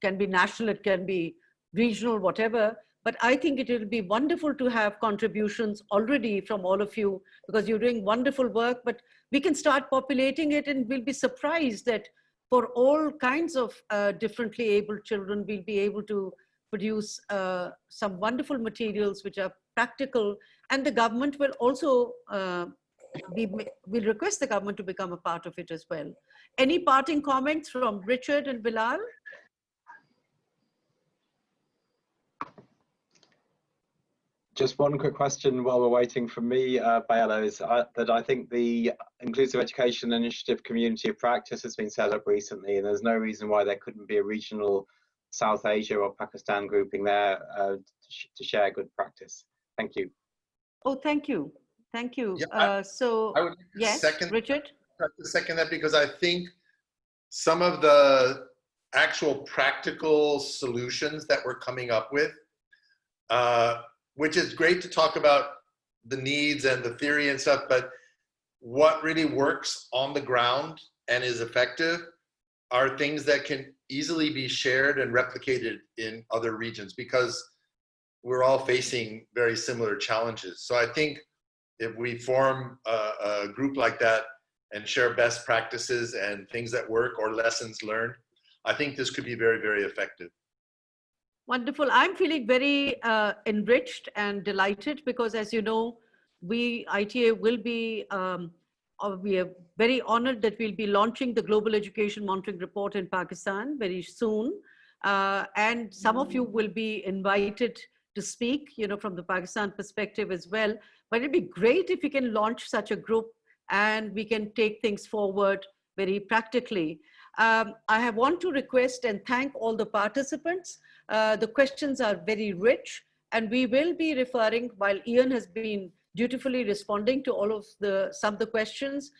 can be national, it can be regional, whatever. But I think it will be wonderful to have contributions already from all of you, because you're doing wonderful work, but we can start populating it, and we'll be surprised that for all kinds of differently abled children, we'll be able to produce some wonderful materials which are practical. And the government will also, we'll request the government to become a part of it as well. Any parting comments from Richard and Bilal? Just one quick question while we're waiting from me, Baelo, is that I think the Inclusive Education Initiative Community of Practice has been set up recently, and there's no reason why there couldn't be a regional South Asia or Pakistan grouping there to share good practice. Thank you. Oh, thank you. Thank you. Yeah, so, I would yes, Richard? Second that, because I think some of the actual practical solutions that we're coming up with, which is great to talk about the needs and the theory and stuff, but what really works on the ground and is effective are things that can easily be shared and replicated in other regions, because we're all facing very similar challenges. So I think if we form a group like that and share best practices and things that work or lessons learned, I think this could be very, very effective. Wonderful. I'm feeling very enriched and delighted, because as you know, we, ITA, will be, we are very honored that we'll be launching the Global Education Monitoring Report in Pakistan very soon. And some of you will be invited to speak, from the Pakistan perspective as well. But it'd be great if we can launch such a group and we can take things forward very practically. I want to request and thank all the participants. The questions are very rich, and we will be referring, while Ian has been dutifully responding to all of some of the questions,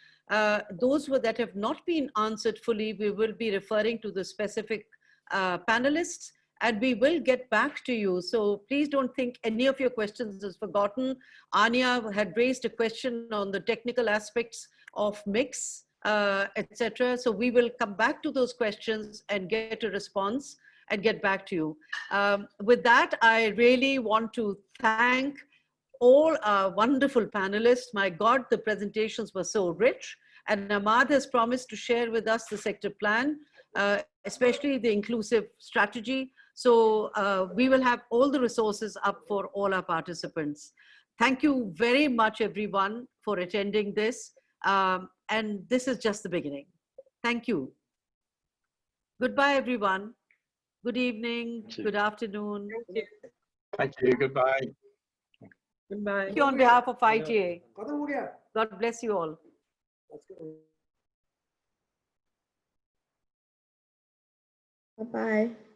those that have not been answered fully, we will be referring to the specific panelists, and we will get back to you. So please don't think any of your questions is forgotten. Anya had raised a question on the technical aspects of mix, etc. So we will come back to those questions and get a response. and get back to you. With that, I really want to thank all our wonderful panelists. My God, the presentations were so rich. And Ahmad has promised to share with us the sector plan, especially the inclusive strategy. So we will have all the resources up for all our participants. Thank you very much, everyone, for attending this. And this is just the beginning. Thank you. Goodbye, everyone. Good evening, good afternoon. Thank you. Thank you. Goodbye. Goodbye. Thank you on behalf of ITA. God bless you all. Bye-bye.